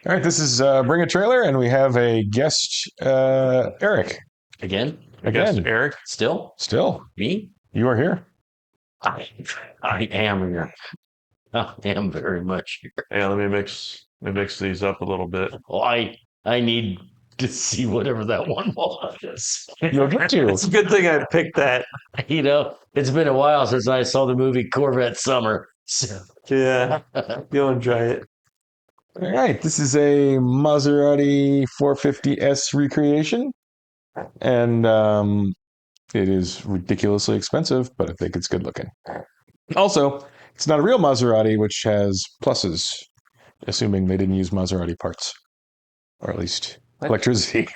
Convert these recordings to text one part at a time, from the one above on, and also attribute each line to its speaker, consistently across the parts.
Speaker 1: All right, this is Bring a Trailer, and we have a guest, Eric.
Speaker 2: Again?
Speaker 1: Again.
Speaker 3: Yes, Eric.
Speaker 2: Still?
Speaker 1: Still,
Speaker 2: Me?
Speaker 1: you are here.
Speaker 2: I am here. I am very much here.
Speaker 3: Yeah, let me mix these up a little bit.
Speaker 2: Well, I need to see whatever that one was.
Speaker 1: You'll get to.
Speaker 3: It's a good thing I picked that.
Speaker 2: You know, it's been a while since I saw the movie Corvette Summer. So.
Speaker 3: Yeah, you'll enjoy it.
Speaker 1: All right, this is a Maserati 450S recreation, and it is ridiculously expensive, but I think it's good looking. Also, it's not a real Maserati, which has pluses, assuming they didn't use Maserati parts, or at least electricity.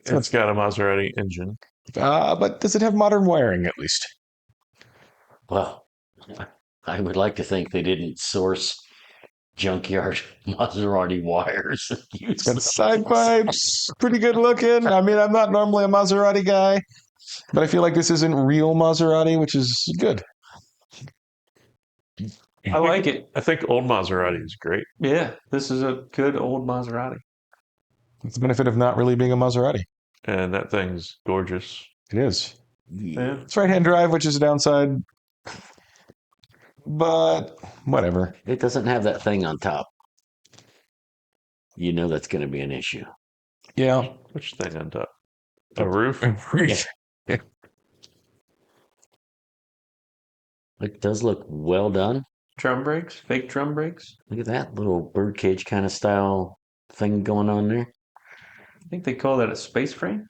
Speaker 3: It's got a Maserati engine.
Speaker 1: But does it have modern wiring, at least?
Speaker 2: Well, I would like to think they didn't source junkyard Maserati wires.
Speaker 1: It's got side pipes, pretty good looking. I mean, I'm not normally a Maserati guy, but I feel like this isn't real Maserati, which is good.
Speaker 3: I like it. I think old Maserati is great.
Speaker 4: Yeah, this is a good old Maserati.
Speaker 1: It's the benefit of not really being a Maserati.
Speaker 3: And that thing's gorgeous.
Speaker 1: It is.
Speaker 2: Yeah.
Speaker 1: It's right-hand drive, which is a downside, but whatever.
Speaker 2: It doesn't have that thing on top. You know that's going to be an issue.
Speaker 1: Yeah.
Speaker 3: Which thing on top? A roof?
Speaker 2: Yeah. It does look well done.
Speaker 4: Drum brakes, fake drum brakes.
Speaker 2: Look at that little birdcage kind of style thing going on there.
Speaker 4: I think they call that a space frame.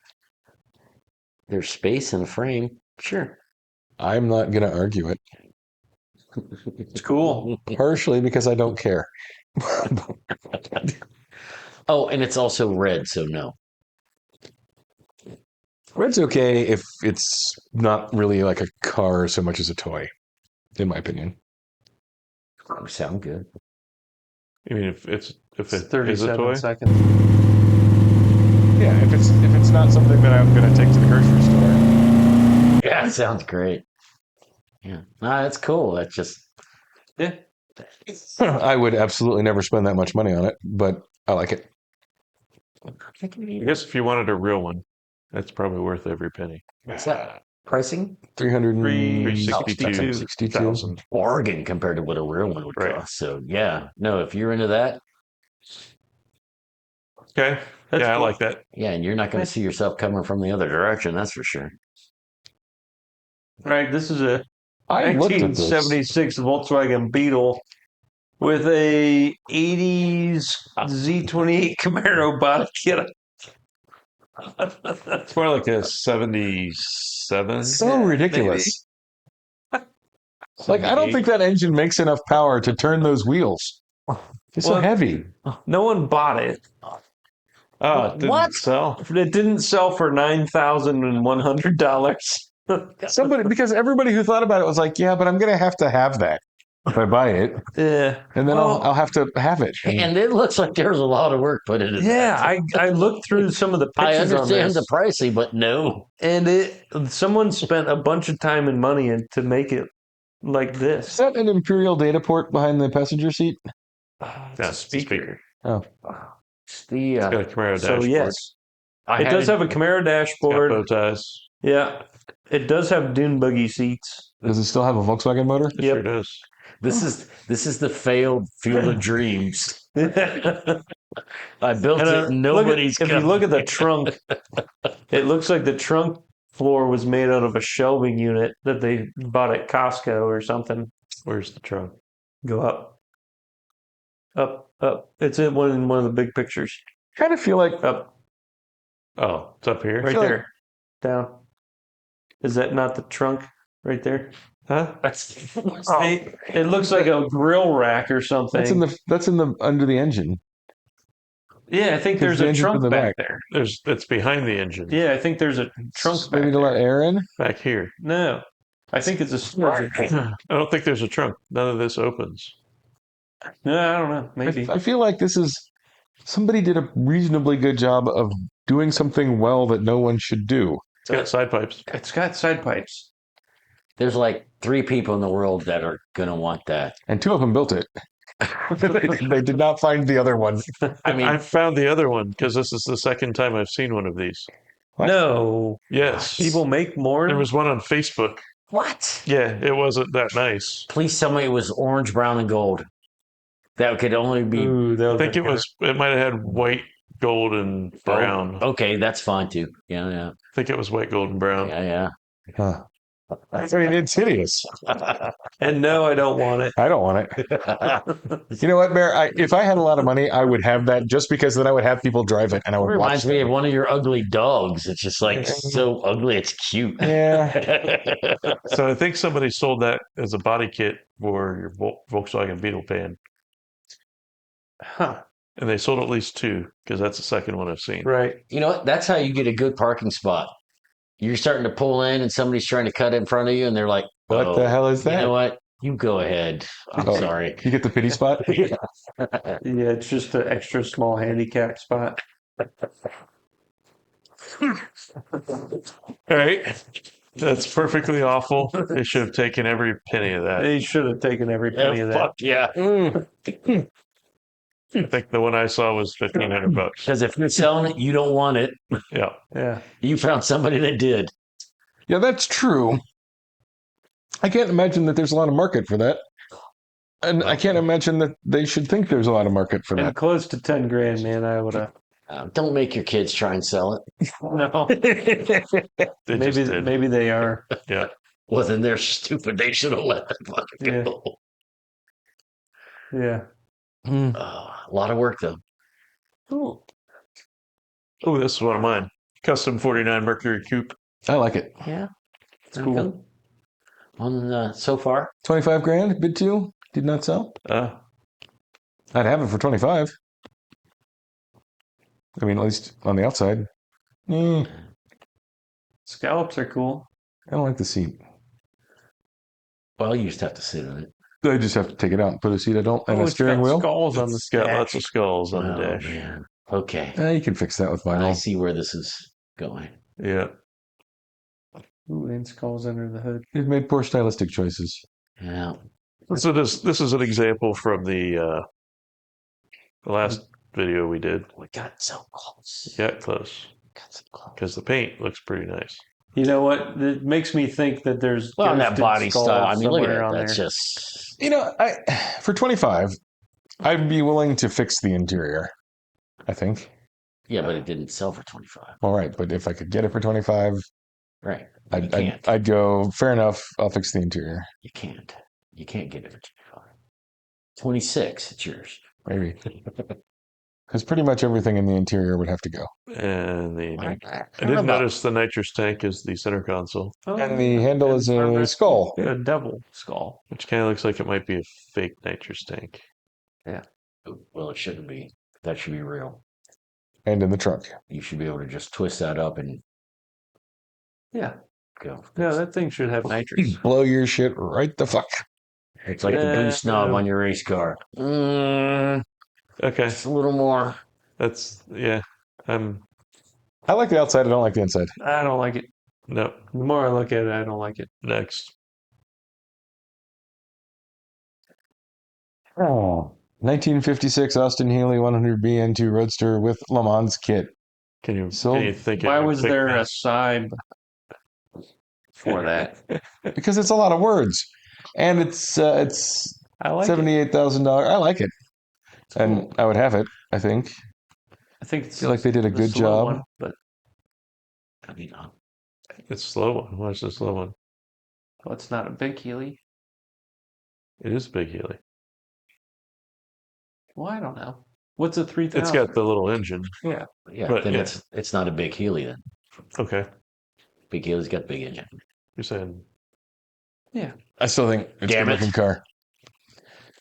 Speaker 2: There's space in the frame. Sure.
Speaker 1: I'm not going to argue it,
Speaker 4: It's cool.
Speaker 1: partially because I don't care.
Speaker 2: Oh, and it's also red, so no.
Speaker 1: Red's okay if it's not really like a car so much as a toy, in my opinion.
Speaker 2: Sound good.
Speaker 3: I mean, if it is a
Speaker 4: 37
Speaker 3: toy,
Speaker 4: seconds.
Speaker 1: Yeah, if it's not something that I'm going to take to the grocery store.
Speaker 2: Yeah, it sounds great. Yeah. Nah, that's cool. That's just
Speaker 4: Yeah.
Speaker 1: I would absolutely never spend that much money on it, but I like it.
Speaker 3: I guess if you wanted a real one, that's probably worth every penny.
Speaker 2: What's that? Pricing?
Speaker 3: 362,000.
Speaker 2: Bargain compared to what a real one would
Speaker 3: Right.
Speaker 2: cost. So yeah. No, if you're into that,
Speaker 3: Okay.
Speaker 4: That's
Speaker 3: Yeah, I
Speaker 4: cool.
Speaker 3: like that.
Speaker 2: yeah, and you're not going to see yourself coming from the other direction, that's for sure.
Speaker 4: All right, this is a
Speaker 1: I looked at this.
Speaker 4: 1976 Volkswagen Beetle with a 80s Z28 Camaro body kit.
Speaker 3: It's more like a 77.
Speaker 1: So ridiculous. Like, I don't think that engine makes enough power to turn those wheels. It's so
Speaker 4: Well,
Speaker 1: heavy.
Speaker 4: No one bought it.
Speaker 3: Oh, it didn't
Speaker 2: What?
Speaker 3: sell?
Speaker 4: It didn't sell for $9,100.
Speaker 1: Somebody, because everybody who thought about it was like, yeah, but I'm going to have that if I buy it,
Speaker 4: Yeah.
Speaker 1: and then
Speaker 4: Well,
Speaker 1: I'll have to have it.
Speaker 2: And it looks like there's a lot of work put into
Speaker 4: yeah,
Speaker 2: that.
Speaker 4: I looked through some of the
Speaker 2: I
Speaker 4: pictures on
Speaker 2: understand
Speaker 4: this,
Speaker 2: the pricey, but no.
Speaker 4: and someone spent a bunch of time and money to make it like
Speaker 1: Is
Speaker 4: this.
Speaker 1: that an Imperial data port behind the passenger seat?
Speaker 4: It's
Speaker 3: That's
Speaker 4: a
Speaker 3: the
Speaker 4: speaker.
Speaker 1: Oh,
Speaker 2: It's the
Speaker 3: It's got a Camaro
Speaker 4: So
Speaker 3: dashboard.
Speaker 4: yes,
Speaker 2: I
Speaker 4: it does
Speaker 2: had-
Speaker 4: have a Camaro
Speaker 3: It's got
Speaker 4: dashboard.
Speaker 3: bow ties.
Speaker 4: Yeah, it does have dune buggy seats.
Speaker 1: does it still have a Volkswagen motor?
Speaker 3: It
Speaker 4: Yep.
Speaker 3: sure does.
Speaker 2: This is the failed Field of Dreams.
Speaker 4: And,
Speaker 2: I built it. And nobody's
Speaker 4: if you
Speaker 2: come.
Speaker 4: look at the trunk, it looks like the trunk floor was made out of a shelving unit that they bought at Costco or something.
Speaker 3: Where's the trunk?
Speaker 4: Go up, up. It's in one of the big pictures.
Speaker 1: Kind of feel like
Speaker 4: Up,
Speaker 3: Oh, it's up here.
Speaker 4: right
Speaker 1: feel like-
Speaker 4: there, down. Is that not the trunk right there?
Speaker 3: Huh?
Speaker 4: It looks like a grill rack or something.
Speaker 1: that's in the under the engine.
Speaker 4: Yeah, I think
Speaker 1: Because
Speaker 4: there's
Speaker 1: the
Speaker 4: a
Speaker 1: engine's in
Speaker 4: trunk
Speaker 1: the
Speaker 4: back
Speaker 1: back.
Speaker 4: there.
Speaker 3: It's behind the engine.
Speaker 4: Yeah, I think there's a trunk back
Speaker 1: Maybe to let
Speaker 4: there.
Speaker 1: air in.
Speaker 3: Back here.
Speaker 4: No, I think it's a storage.
Speaker 3: I don't think there's a trunk. None of this opens.
Speaker 4: No, I don't know. Maybe.
Speaker 1: I feel like this is somebody did a reasonably good job of doing something well that no one should do.
Speaker 3: It's got side pipes.
Speaker 4: It's got side pipes.
Speaker 2: There's like 3 people in the world that are gonna want that.
Speaker 1: And 2 of them built it. They did not find the other one.
Speaker 2: I mean,
Speaker 3: I found the other one because this is the second time I've seen one of these.
Speaker 1: What?
Speaker 4: No.
Speaker 3: Yes.
Speaker 4: People make more?
Speaker 3: There was one on Facebook.
Speaker 2: what?
Speaker 3: Yeah, it wasn't that nice.
Speaker 2: Please tell me it was orange, brown, and gold. That could only be.
Speaker 4: Ooh,
Speaker 3: I think it might have had white, gold, and brown.
Speaker 2: Oh, okay, that's fine too. Yeah, yeah,
Speaker 3: I think it was white, gold, and brown.
Speaker 2: yeah,
Speaker 1: Huh. I mean, it's hideous.
Speaker 4: And no, I don't want it.
Speaker 1: I don't want it.
Speaker 2: yeah.
Speaker 1: You know what, Bear? If I had a lot of money, I would have that just because then I would have people drive it and I
Speaker 2: It
Speaker 1: would
Speaker 2: reminds
Speaker 1: watch
Speaker 2: me
Speaker 1: them.
Speaker 2: of one of your ugly dogs. It's just like so ugly, it's cute.
Speaker 1: Yeah.
Speaker 3: So I think somebody sold that as a body kit for your Volkswagen Beetle pan.
Speaker 4: Huh.
Speaker 3: And they sold at least two because that's the second one I've seen.
Speaker 4: Right.
Speaker 2: You know what? That's how you get a good parking spot. You're starting to pull in and somebody's trying to cut in front of you and they're like,
Speaker 1: What the hell is
Speaker 2: you
Speaker 1: that?
Speaker 2: know what? You go ahead. I'm
Speaker 1: Oh,
Speaker 2: sorry.
Speaker 1: You get the pity spot?
Speaker 4: Yeah, it's just an extra small handicap spot.
Speaker 3: All right. That's perfectly awful. They should have taken every penny of that.
Speaker 4: They should have taken every penny of that.
Speaker 2: Fuck yeah.
Speaker 3: I think the one I saw was $1,500.
Speaker 2: Because if you're selling it, you don't want it.
Speaker 3: Yeah.
Speaker 4: Yeah.
Speaker 2: You found somebody that did.
Speaker 1: Yeah, that's true. I can't imagine that there's a lot of market for that. And I can't imagine that they should think there's a lot of market for
Speaker 4: And
Speaker 1: that.
Speaker 4: close to 10 grand, man, I would have.
Speaker 2: Don't make your kids try and sell it.
Speaker 4: No.
Speaker 3: They just
Speaker 4: Maybe
Speaker 3: did.
Speaker 4: maybe they are.
Speaker 3: Yeah.
Speaker 2: Well, then they're stupid. They should have let that fucking go.
Speaker 4: Yeah.
Speaker 2: A lot of work, though.
Speaker 4: Cool.
Speaker 3: Oh, this is one of mine. Custom 49 Mercury Coupe.
Speaker 1: I like it.
Speaker 2: Yeah.
Speaker 4: It's cool.
Speaker 2: On so far,
Speaker 1: 25 grand, bid two, did not sell.
Speaker 3: Uh,
Speaker 1: I'd have it for 25. I mean, at least on the outside. I
Speaker 4: Scallops are cool.
Speaker 1: don't like the seat.
Speaker 2: well, you just have to sit in it.
Speaker 1: I just have to take it out and put a seat I don't and a
Speaker 4: it's
Speaker 1: steering
Speaker 4: got
Speaker 1: wheel.
Speaker 4: skulls on the
Speaker 3: it's got
Speaker 4: dash.
Speaker 3: lots of skulls on the
Speaker 2: Oh,
Speaker 3: dash.
Speaker 2: man. Okay.
Speaker 1: You can fix that with
Speaker 2: I
Speaker 1: vinyl.
Speaker 2: see where this is going.
Speaker 3: Yeah.
Speaker 4: Ooh, and skulls under the hood.
Speaker 1: They've made poor stylistic choices.
Speaker 2: Yeah.
Speaker 3: So this is an example from the last video we did.
Speaker 2: We got so close.
Speaker 3: Yeah, close.
Speaker 2: Got so close.
Speaker 3: Because the paint looks pretty nice.
Speaker 4: You know what? It makes me think that there's
Speaker 2: Well, that
Speaker 4: ghosted
Speaker 2: body
Speaker 4: skulls
Speaker 2: style. I mean, look at
Speaker 4: somewhere
Speaker 2: that.
Speaker 4: on
Speaker 2: That's
Speaker 4: there.
Speaker 2: just.
Speaker 1: You know, for 25, I'd be willing to fix the interior. I think.
Speaker 2: Yeah, but it didn't sell for 25.
Speaker 1: All right, but if I could get it for 25,
Speaker 2: Right. You
Speaker 1: I'd
Speaker 2: can't.
Speaker 1: I'd go. Fair enough. I'll fix the interior.
Speaker 2: You can't. You can't get it for 25. 26, it's yours.
Speaker 1: Maybe. Because pretty much everything in the interior would have to go.
Speaker 3: And
Speaker 2: I
Speaker 3: I did notice the nitrous tank is the center console,
Speaker 4: Oh,
Speaker 1: And the handle is a skull.
Speaker 4: A double skull.
Speaker 3: which kind of looks like it might be a fake nitrous tank.
Speaker 2: Well, it shouldn't be. That should be real.
Speaker 1: And in the trunk.
Speaker 2: You should be able to just twist that up and
Speaker 4: Yeah.
Speaker 2: go.
Speaker 4: Yeah, that thing should have nitrous.
Speaker 1: Blow your shit right the fuck.
Speaker 2: It's like the
Speaker 4: Yeah,
Speaker 2: boost knob
Speaker 4: yeah.
Speaker 2: on your race car.
Speaker 3: Okay,
Speaker 2: Just a little more.
Speaker 3: that's yeah.
Speaker 1: I like the outside. I don't like the inside.
Speaker 4: I don't like it.
Speaker 3: No,
Speaker 4: The more I look at it, I don't like it.
Speaker 3: next.
Speaker 1: Oh. 1956 Austin Healey 100 BN2 Roadster with Le Mans kit.
Speaker 3: Can you
Speaker 1: So,
Speaker 3: think?
Speaker 4: Why
Speaker 3: it would
Speaker 4: was
Speaker 3: pick
Speaker 4: there
Speaker 3: that?
Speaker 4: a side for that?
Speaker 1: Because it's a lot of words. And it's
Speaker 4: I like it.
Speaker 1: $78,000. I like it. And
Speaker 4: Cool.
Speaker 1: I would have it, I think.
Speaker 4: I think it's
Speaker 1: feel like they did a
Speaker 4: the
Speaker 1: good
Speaker 4: slow
Speaker 1: job.
Speaker 4: one, but
Speaker 2: I mean,
Speaker 3: It's slow one. Watch the slow one.
Speaker 4: well, it's not a big Healy.
Speaker 3: It is a big Healy.
Speaker 4: Well, I don't know. What's a 3000?
Speaker 3: It's got the little engine.
Speaker 2: yeah,
Speaker 3: But,
Speaker 2: then
Speaker 3: yeah.
Speaker 2: it's not a big Healy then.
Speaker 3: Okay,
Speaker 2: Big Healy's got big engine.
Speaker 3: you're saying
Speaker 1: I still think it's a
Speaker 2: Damn
Speaker 1: good
Speaker 2: it.
Speaker 1: looking car.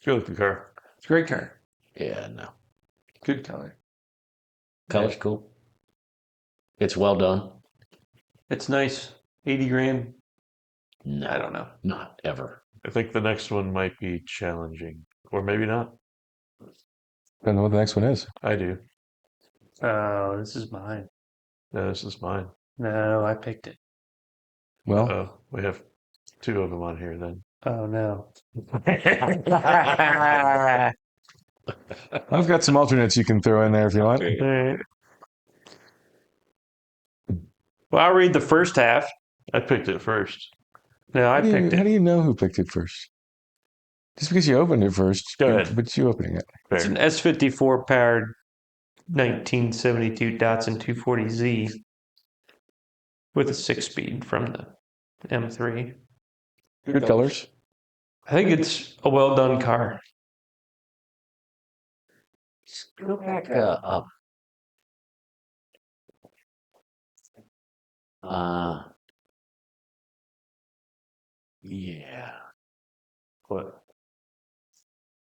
Speaker 3: good looking car.
Speaker 4: It's a great car.
Speaker 2: Yeah, no.
Speaker 4: Good color.
Speaker 2: Color's cool. It's well done.
Speaker 4: It's nice. 80 grand.
Speaker 2: No,
Speaker 4: I don't know.
Speaker 2: not ever.
Speaker 3: I think the next one might be challenging, or maybe not.
Speaker 1: Depends on what the next one is.
Speaker 3: I do.
Speaker 4: Oh, this is mine.
Speaker 3: No, this is mine.
Speaker 4: No, I picked it.
Speaker 1: Well,
Speaker 3: Oh, we have two of them on here then.
Speaker 4: Oh, no.
Speaker 1: I've got some alternates you can throw in there if you want.
Speaker 4: All right. Well, I'll read the first half.
Speaker 3: I picked it first.
Speaker 4: No, I picked
Speaker 1: How
Speaker 4: it.
Speaker 1: do you know who picked it first? Just because you opened it first.
Speaker 3: Go ahead.
Speaker 1: But you opening it.
Speaker 4: It's an S54 powered 1972 Datsun 240Z with a 6-speed from the M3.
Speaker 1: Good colors.
Speaker 4: I think it's a well done car.
Speaker 2: Go back up. Yeah.
Speaker 3: What?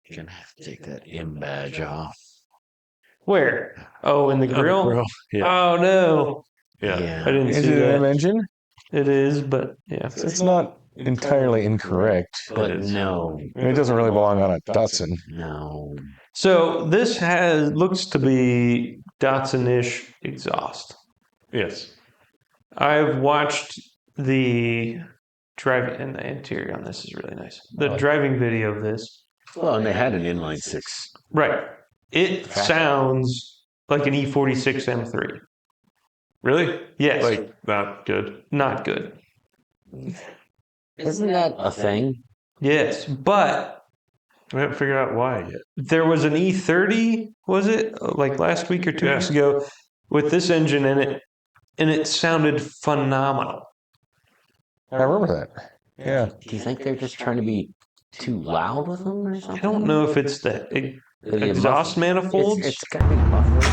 Speaker 2: You're gonna have to take that M badge off.
Speaker 4: Where? Oh, in the grill?
Speaker 3: Grill. Yeah.
Speaker 4: Oh no.
Speaker 3: Yeah.
Speaker 4: I didn't
Speaker 1: Is
Speaker 4: see
Speaker 1: it an M
Speaker 4: that.
Speaker 1: engine?
Speaker 4: It is, but yeah.
Speaker 1: It's not entirely incorrect.
Speaker 2: But
Speaker 3: It is.
Speaker 2: no.
Speaker 1: I mean, it doesn't really belong on a Datsun.
Speaker 2: No.
Speaker 4: So this looks to be Datsun-ish exhaust.
Speaker 3: Yes.
Speaker 4: I've watched the drive, and the interior on this is really nice. The driving video of this.
Speaker 2: Well, and they had an inline six.
Speaker 4: Right. It sounds like an E46 M3.
Speaker 3: Really?
Speaker 4: Yes.
Speaker 3: Like, not good.
Speaker 4: Not good.
Speaker 2: Isn't that a thing?
Speaker 4: Yes, but
Speaker 3: We haven't figured out why yet.
Speaker 4: there was an E30, was it? Like last week or 2
Speaker 3: Yeah.
Speaker 4: weeks ago, with this engine in it, and it sounded phenomenal.
Speaker 1: I remember that. Yeah.
Speaker 2: Do you think they're just trying to be too loud with them or something?
Speaker 4: I don't know if it's the
Speaker 2: The
Speaker 4: exhaust manifolds.
Speaker 2: It's gotta be muffled.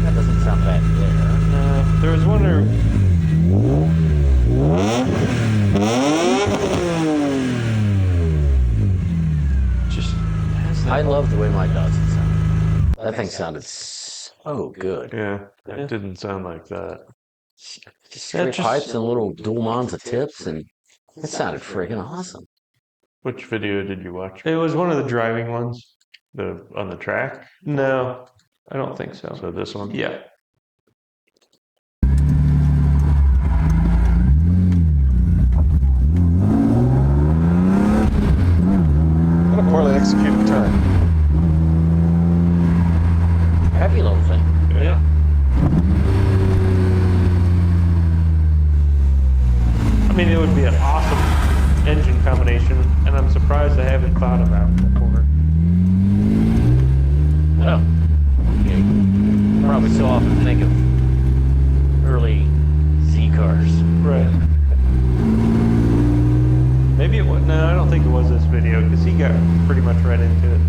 Speaker 2: That doesn't sound bad there.
Speaker 4: There was one just
Speaker 2: I love the way my Datsun sounded. That thing sounded so good.
Speaker 3: Yeah. It didn't sound like that.
Speaker 2: Just straight pipes and little dual mons of tips, and it sounded freaking awesome.
Speaker 3: Which video did you watch?
Speaker 4: It was one of the driving ones.
Speaker 3: On the track?
Speaker 4: No, I don't think so.
Speaker 3: So this one?
Speaker 4: Yeah.
Speaker 1: What a poorly executed turn.
Speaker 2: Happy little thing.
Speaker 3: Yeah.
Speaker 4: I mean, it would be an awesome engine combination, and I'm surprised I haven't thought about it before.
Speaker 2: Well, you probably so often think of early Z cars.
Speaker 4: Right. Maybe it was. No, I don't think it was this video because he got pretty much right into it.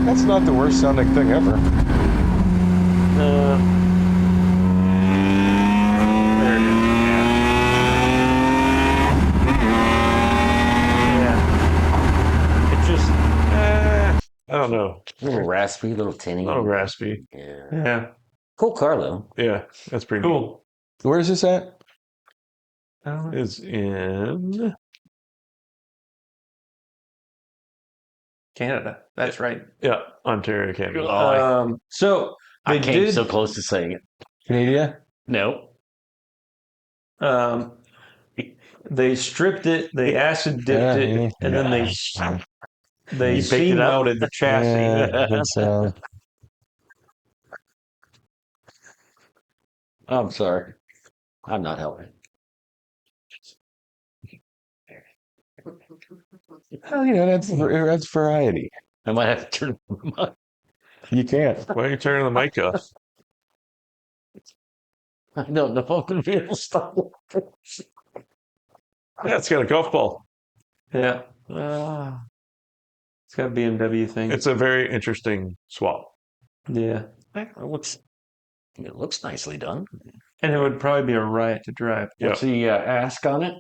Speaker 1: That's not the worst sounding thing ever.
Speaker 4: There it is. Yeah. It just.
Speaker 3: I don't know.
Speaker 2: A little raspy, a little tinny.
Speaker 3: A little raspy.
Speaker 2: Yeah.
Speaker 4: Yeah.
Speaker 2: Cool car though.
Speaker 3: Yeah. That's pretty
Speaker 4: Cool.
Speaker 1: Where is this at?
Speaker 3: neat. It's in
Speaker 4: Canada. That's right.
Speaker 3: Ontario, Canada.
Speaker 4: So
Speaker 2: I
Speaker 4: they
Speaker 2: came
Speaker 4: did.
Speaker 2: so close to saying it.
Speaker 1: Canada?
Speaker 2: No.
Speaker 4: They stripped it. They acid dipped it, and then they
Speaker 3: You picked it up?
Speaker 4: C-mounted the chassis.
Speaker 1: Yeah, I think so.
Speaker 2: I'm sorry. I'm not helping.
Speaker 1: Well, that's variety.
Speaker 2: I might have to turn them on.
Speaker 1: You can't.
Speaker 3: Why are you turning the mic off?
Speaker 2: I don't know if I'm going to be able to stop.
Speaker 3: Yeah, it's got a golf ball.
Speaker 4: Yeah. It's got a BMW thing.
Speaker 3: It's a very interesting swap.
Speaker 4: Yeah.
Speaker 2: It looks nicely done.
Speaker 4: And it would probably be a riot to drive.
Speaker 3: Yeah.
Speaker 2: What's the ask on it?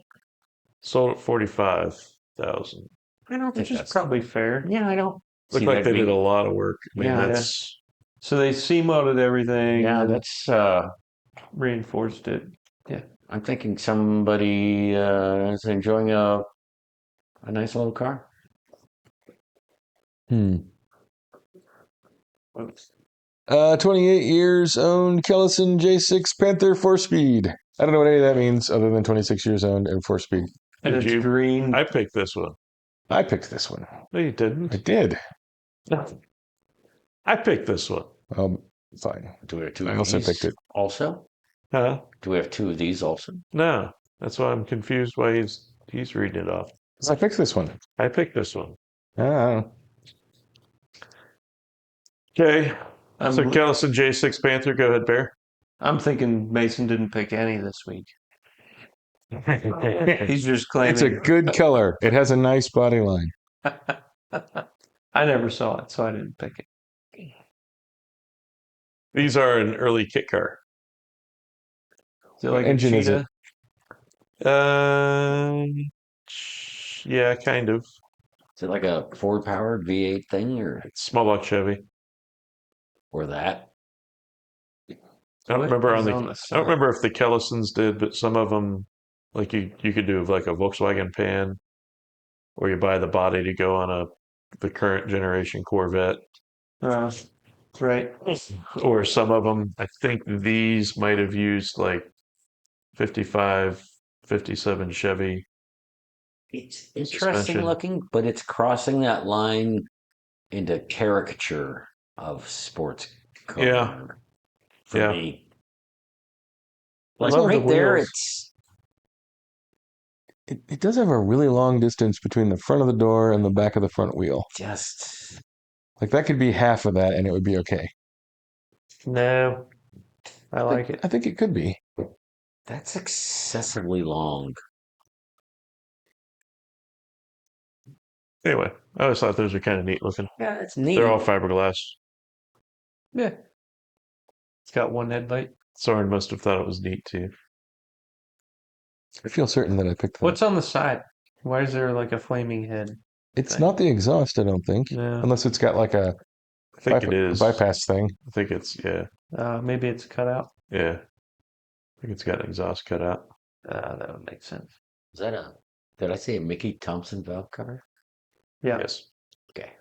Speaker 3: Sold at 45,000.
Speaker 2: I don't think
Speaker 4: Which is
Speaker 2: that's
Speaker 4: probably fair.
Speaker 2: Yeah, I don't.
Speaker 3: Looked
Speaker 2: see
Speaker 3: like
Speaker 2: that
Speaker 3: they
Speaker 2: being-
Speaker 3: did a lot of work. I mean,
Speaker 2: Yeah.
Speaker 3: that's
Speaker 4: So they C-mounted everything.
Speaker 2: Yeah,
Speaker 4: and
Speaker 2: that's.
Speaker 4: reinforced it.
Speaker 2: I'm thinking somebody is enjoying a nice little car.
Speaker 1: Hmm. 28 years owned Kellison J6 Panther 4-speed. I don't know what any of that means other than 26 years owned and 4-speed.
Speaker 4: And
Speaker 3: Did
Speaker 4: it's
Speaker 3: you?
Speaker 4: green.
Speaker 3: I picked this one.
Speaker 1: I picked this one.
Speaker 3: No, you
Speaker 1: I
Speaker 3: didn't.
Speaker 1: did.
Speaker 3: I picked this one.
Speaker 1: Fine.
Speaker 2: Do we have two
Speaker 1: I
Speaker 2: of
Speaker 1: also
Speaker 2: these
Speaker 1: picked it.
Speaker 2: also?
Speaker 3: Huh?
Speaker 2: Do we have two of these also?
Speaker 3: No. That's why I'm confused why he's reading it off.
Speaker 1: I picked this one.
Speaker 3: I picked this one.
Speaker 1: Ah.
Speaker 3: Okay.
Speaker 4: I'm,
Speaker 3: So Kellison J6 Panther, go ahead, Bear.
Speaker 4: I'm thinking Mason didn't pick any this week. He's just claiming.
Speaker 1: It's a good color. It has a nice body line.
Speaker 4: I never saw it, so I didn't pick it.
Speaker 3: These are an early kit car.
Speaker 4: Is it
Speaker 1: What
Speaker 4: like
Speaker 1: engine
Speaker 4: a
Speaker 1: is it?
Speaker 4: cheetah?
Speaker 3: Yeah, kind of.
Speaker 2: Is it like a Ford powered V8 thing
Speaker 3: It's small block Chevy.
Speaker 2: or that?
Speaker 3: I don't remember
Speaker 4: What is
Speaker 3: I
Speaker 4: on the
Speaker 3: don't
Speaker 4: side?
Speaker 3: remember if the Kellisons did, but some of them, like you could do like a Volkswagen Pan, or you buy the body to go on the current generation Corvette,
Speaker 4: Right.
Speaker 3: or some of them. I think these might have used like 55, 57 Chevy
Speaker 2: It's interesting
Speaker 3: suspension.
Speaker 2: looking, but it's crossing that line into caricature of sports car
Speaker 3: Yeah,
Speaker 2: for
Speaker 3: yeah.
Speaker 2: me.
Speaker 4: I
Speaker 2: Like
Speaker 4: love the
Speaker 2: right there,
Speaker 4: wheels.
Speaker 1: It does have a really long distance between the front of the door and the back of the front wheel.
Speaker 2: just
Speaker 1: Like that could be half of that and it would be okay.
Speaker 4: No, I like it.
Speaker 1: I think it could be.
Speaker 2: that's excessively long.
Speaker 3: Anyway, I always thought those were kind of neat looking.
Speaker 2: Yeah, it's neat.
Speaker 3: They're all fiberglass.
Speaker 4: Yeah. It's got one headlight.
Speaker 3: Soren must have thought it was neat too.
Speaker 1: I feel certain that I picked that.
Speaker 4: What's on the side? Why is there like a flaming head?
Speaker 1: It's
Speaker 4: thing?
Speaker 1: not the exhaust, I don't think.
Speaker 4: No.
Speaker 1: Unless it's got like a
Speaker 3: I think it is.
Speaker 1: bypass thing.
Speaker 3: I think it's yeah.
Speaker 4: Maybe it's cut out.
Speaker 3: Yeah. I think it's got an exhaust cut out.
Speaker 4: That would make sense.
Speaker 2: Is that a? Did I say a Mickey Thompson valve cover?
Speaker 4: Yeah.
Speaker 3: Yes.
Speaker 2: Okay.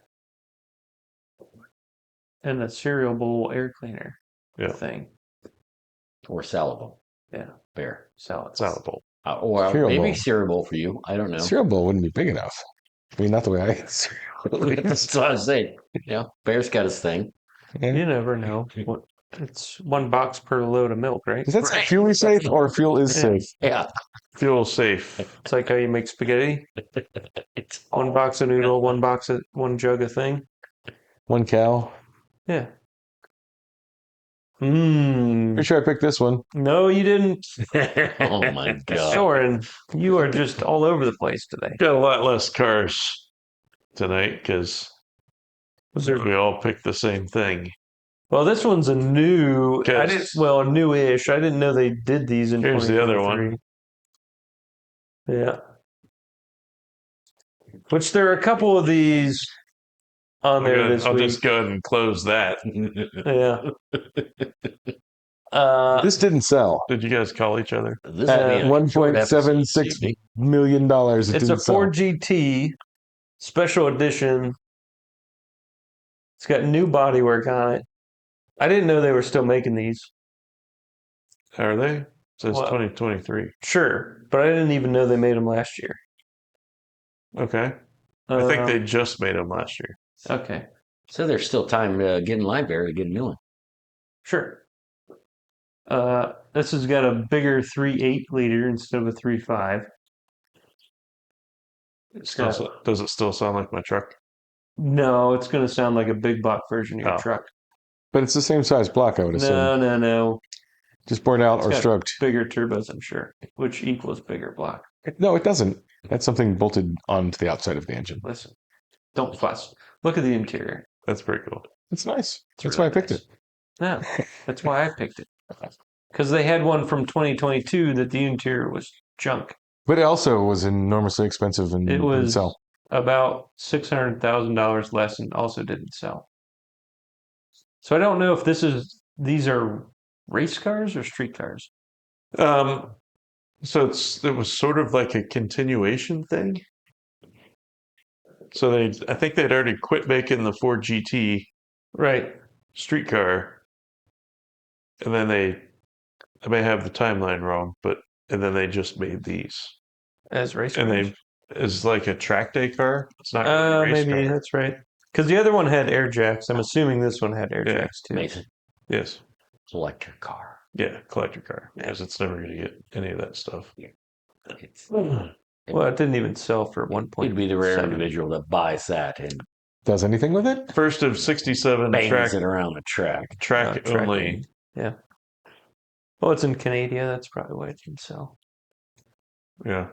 Speaker 4: And a cereal bowl air cleaner
Speaker 3: Yeah.
Speaker 4: thing.
Speaker 2: Or salable.
Speaker 4: Yeah.
Speaker 2: Bear.
Speaker 4: Salad.
Speaker 3: Salad bowl.
Speaker 2: Or
Speaker 1: Cereal
Speaker 2: maybe
Speaker 1: bowl.
Speaker 2: cereal bowl for you. I don't know.
Speaker 1: Cereal bowl wouldn't be big enough. I mean, not the way I eat cereal.
Speaker 2: That's what I was saying. Yeah, Bear's got his thing.
Speaker 1: Yeah.
Speaker 4: You never know. It's one box per load of milk, right?
Speaker 1: Does that say fuel safe or fuel is
Speaker 4: Yeah.
Speaker 1: safe?
Speaker 2: Yeah.
Speaker 3: Fuel safe.
Speaker 4: It's like how you make spaghetti.
Speaker 2: It's
Speaker 4: One box of noodle, one jug of thing.
Speaker 1: One cow.
Speaker 4: Yeah. Mmm.
Speaker 1: Pretty sure I picked this one.
Speaker 4: No, you didn't.
Speaker 2: Oh my god.
Speaker 4: Soren, you are just all over the place today.
Speaker 3: Got a lot less cars tonight because
Speaker 4: Was there?
Speaker 3: we all picked the same thing.
Speaker 4: Well, this one's a new. I
Speaker 3: Yes.
Speaker 4: didn't. Well, newish. I didn't know they did these in.
Speaker 3: Here's the other one.
Speaker 4: 2023. Yeah. Which there are a couple of these on there this
Speaker 3: I'll
Speaker 4: week.
Speaker 3: just go ahead and close that.
Speaker 4: Yeah.
Speaker 1: This didn't sell.
Speaker 3: Did you guys call each other?
Speaker 2: This
Speaker 1: At
Speaker 2: will be a short episode this
Speaker 1: $1.76
Speaker 2: evening.
Speaker 1: million, it
Speaker 4: It's a
Speaker 1: didn't sell.
Speaker 4: Ford GT special edition. It's got new bodywork on it. I didn't know they were still making these.
Speaker 3: Are they? It says
Speaker 4: Well-
Speaker 3: 2023.
Speaker 4: Sure, but I didn't even know they made them last year.
Speaker 3: Okay. I think they just made them last year.
Speaker 4: Okay,
Speaker 2: So there's still time to get in line, Bear, to get a new one.
Speaker 4: sure. This has got a bigger 3.8 liter instead of a 3.5. It's got
Speaker 3: Does it still sound like my truck?
Speaker 4: no. It's going to sound like a big block version of your
Speaker 3: Oh.
Speaker 4: truck.
Speaker 1: But it's the same size block, I would assume.
Speaker 4: No.
Speaker 1: Just bored out
Speaker 4: It's
Speaker 1: or
Speaker 4: got
Speaker 1: stroked.
Speaker 4: bigger turbos, I'm sure, which equals bigger block.
Speaker 1: No, it doesn't. That's something bolted onto the outside of the engine.
Speaker 4: Listen, don't fuss. Look at the interior.
Speaker 3: That's pretty cool.
Speaker 1: It's nice.
Speaker 2: It's
Speaker 1: That's
Speaker 2: really
Speaker 1: why I picked
Speaker 2: nice.
Speaker 1: it.
Speaker 4: No, that's why I picked it. Because they had one from 2022 that the interior was junk.
Speaker 1: But it also was enormously expensive and
Speaker 4: It
Speaker 1: didn't
Speaker 4: was
Speaker 1: sell.
Speaker 4: about $600,000 less and also didn't sell. So I don't know if these are race cars or street cars.
Speaker 3: So it was sort of like a continuation thing. So I think they'd already quit making the Ford GT
Speaker 4: Right.
Speaker 3: streetcar, and then I may have the timeline wrong, and then they just made these,
Speaker 4: As race
Speaker 3: and
Speaker 4: cars.
Speaker 3: is like a track day car. It's not really a race
Speaker 4: Maybe
Speaker 3: car.
Speaker 4: that's right. Because the other one had air jacks. I'm assuming this one had air
Speaker 3: Yeah.
Speaker 4: jacks too.
Speaker 2: Mason,
Speaker 3: Yes.
Speaker 2: electric car.
Speaker 3: Yeah, collector car. Because it's never going to get any of that stuff.
Speaker 2: It's,
Speaker 4: Well, it didn't even sell for 1.7.
Speaker 2: He'd be the rare individual that buys that and
Speaker 1: Does anything with it?
Speaker 3: First of 67
Speaker 2: bangs it around the track.
Speaker 3: track only.
Speaker 4: Yeah. Well, it's in Canada. That's probably why it didn't sell.
Speaker 3: Yeah.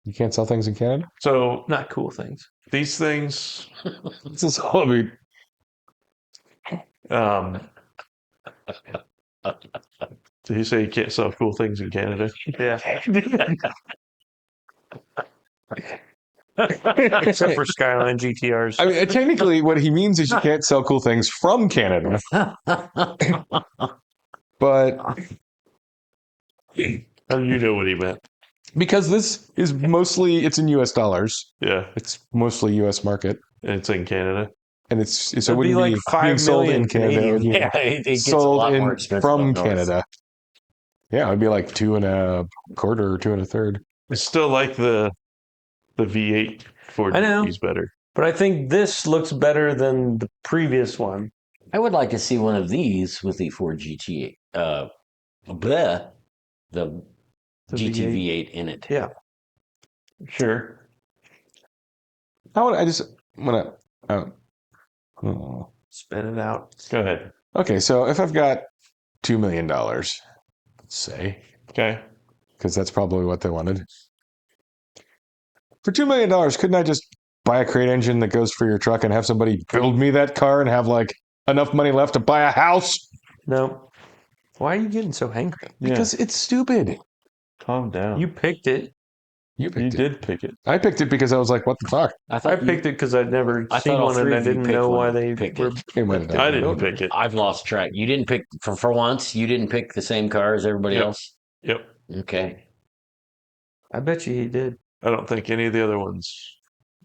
Speaker 1: You can't sell things in Canada?
Speaker 3: So
Speaker 4: Not cool things.
Speaker 3: these things,
Speaker 1: This is all I mean.
Speaker 3: did you say you can't sell cool things in Canada?
Speaker 4: Yeah. Except for Skyline GTRs.
Speaker 1: I mean, technically, what he means is you can't sell cool things from Canada, but
Speaker 3: How do you know what he meant?
Speaker 1: because this is mostly it's in U.S. dollars,
Speaker 3: Yeah,
Speaker 1: it's mostly U.S. market,
Speaker 3: and it's in Canada.
Speaker 1: and it's so it
Speaker 4: It'd
Speaker 1: wouldn't
Speaker 4: be like
Speaker 1: be
Speaker 4: 5
Speaker 1: being sold
Speaker 4: million
Speaker 1: in Canada. It would be
Speaker 2: Yeah, it gets a
Speaker 1: sold
Speaker 2: lot more
Speaker 1: in
Speaker 2: expensive
Speaker 1: from
Speaker 2: up north.
Speaker 1: Canada. Yeah, it'd be like 2 1/4 or 2 1/3.
Speaker 3: I still like the V8 Ford
Speaker 4: I know.
Speaker 3: GTs better.
Speaker 4: But I think this looks better than the previous one.
Speaker 2: I would like to see one of these with the Ford GT, the
Speaker 4: The
Speaker 2: GT
Speaker 4: V8.
Speaker 2: V8 in it.
Speaker 4: Yeah.
Speaker 3: Sure.
Speaker 1: I just want to.
Speaker 4: Spin it out.
Speaker 3: Go ahead.
Speaker 1: Okay, so if I've got $2 million, let's say,
Speaker 3: Okay.
Speaker 1: because that's probably what they wanted. For $2 million, couldn't I just buy a crate engine that goes for your truck and have somebody build me that car and have like enough money left to buy a house?
Speaker 4: No. Why are you getting so angry?
Speaker 1: Because it's stupid.
Speaker 3: Calm down.
Speaker 4: You picked it.
Speaker 1: You
Speaker 3: You
Speaker 1: picked it.
Speaker 3: did pick it.
Speaker 1: I picked it because I was like, what the fuck?
Speaker 2: I
Speaker 4: I
Speaker 2: thought
Speaker 4: picked it because I'd never
Speaker 2: I
Speaker 4: seen
Speaker 2: thought all
Speaker 4: one and
Speaker 2: three
Speaker 4: I
Speaker 2: of you
Speaker 4: didn't
Speaker 2: picked
Speaker 4: know
Speaker 2: one
Speaker 4: why
Speaker 2: and
Speaker 4: they
Speaker 2: picked
Speaker 4: were.
Speaker 2: it.
Speaker 1: It might have
Speaker 3: I
Speaker 1: been.
Speaker 3: didn't pick it.
Speaker 2: I've lost track. You didn't pick for once. You didn't pick the same car as everybody
Speaker 3: Yep.
Speaker 2: else.
Speaker 3: Yep.
Speaker 2: Okay.
Speaker 4: I bet you he did.
Speaker 3: I don't think any of the other ones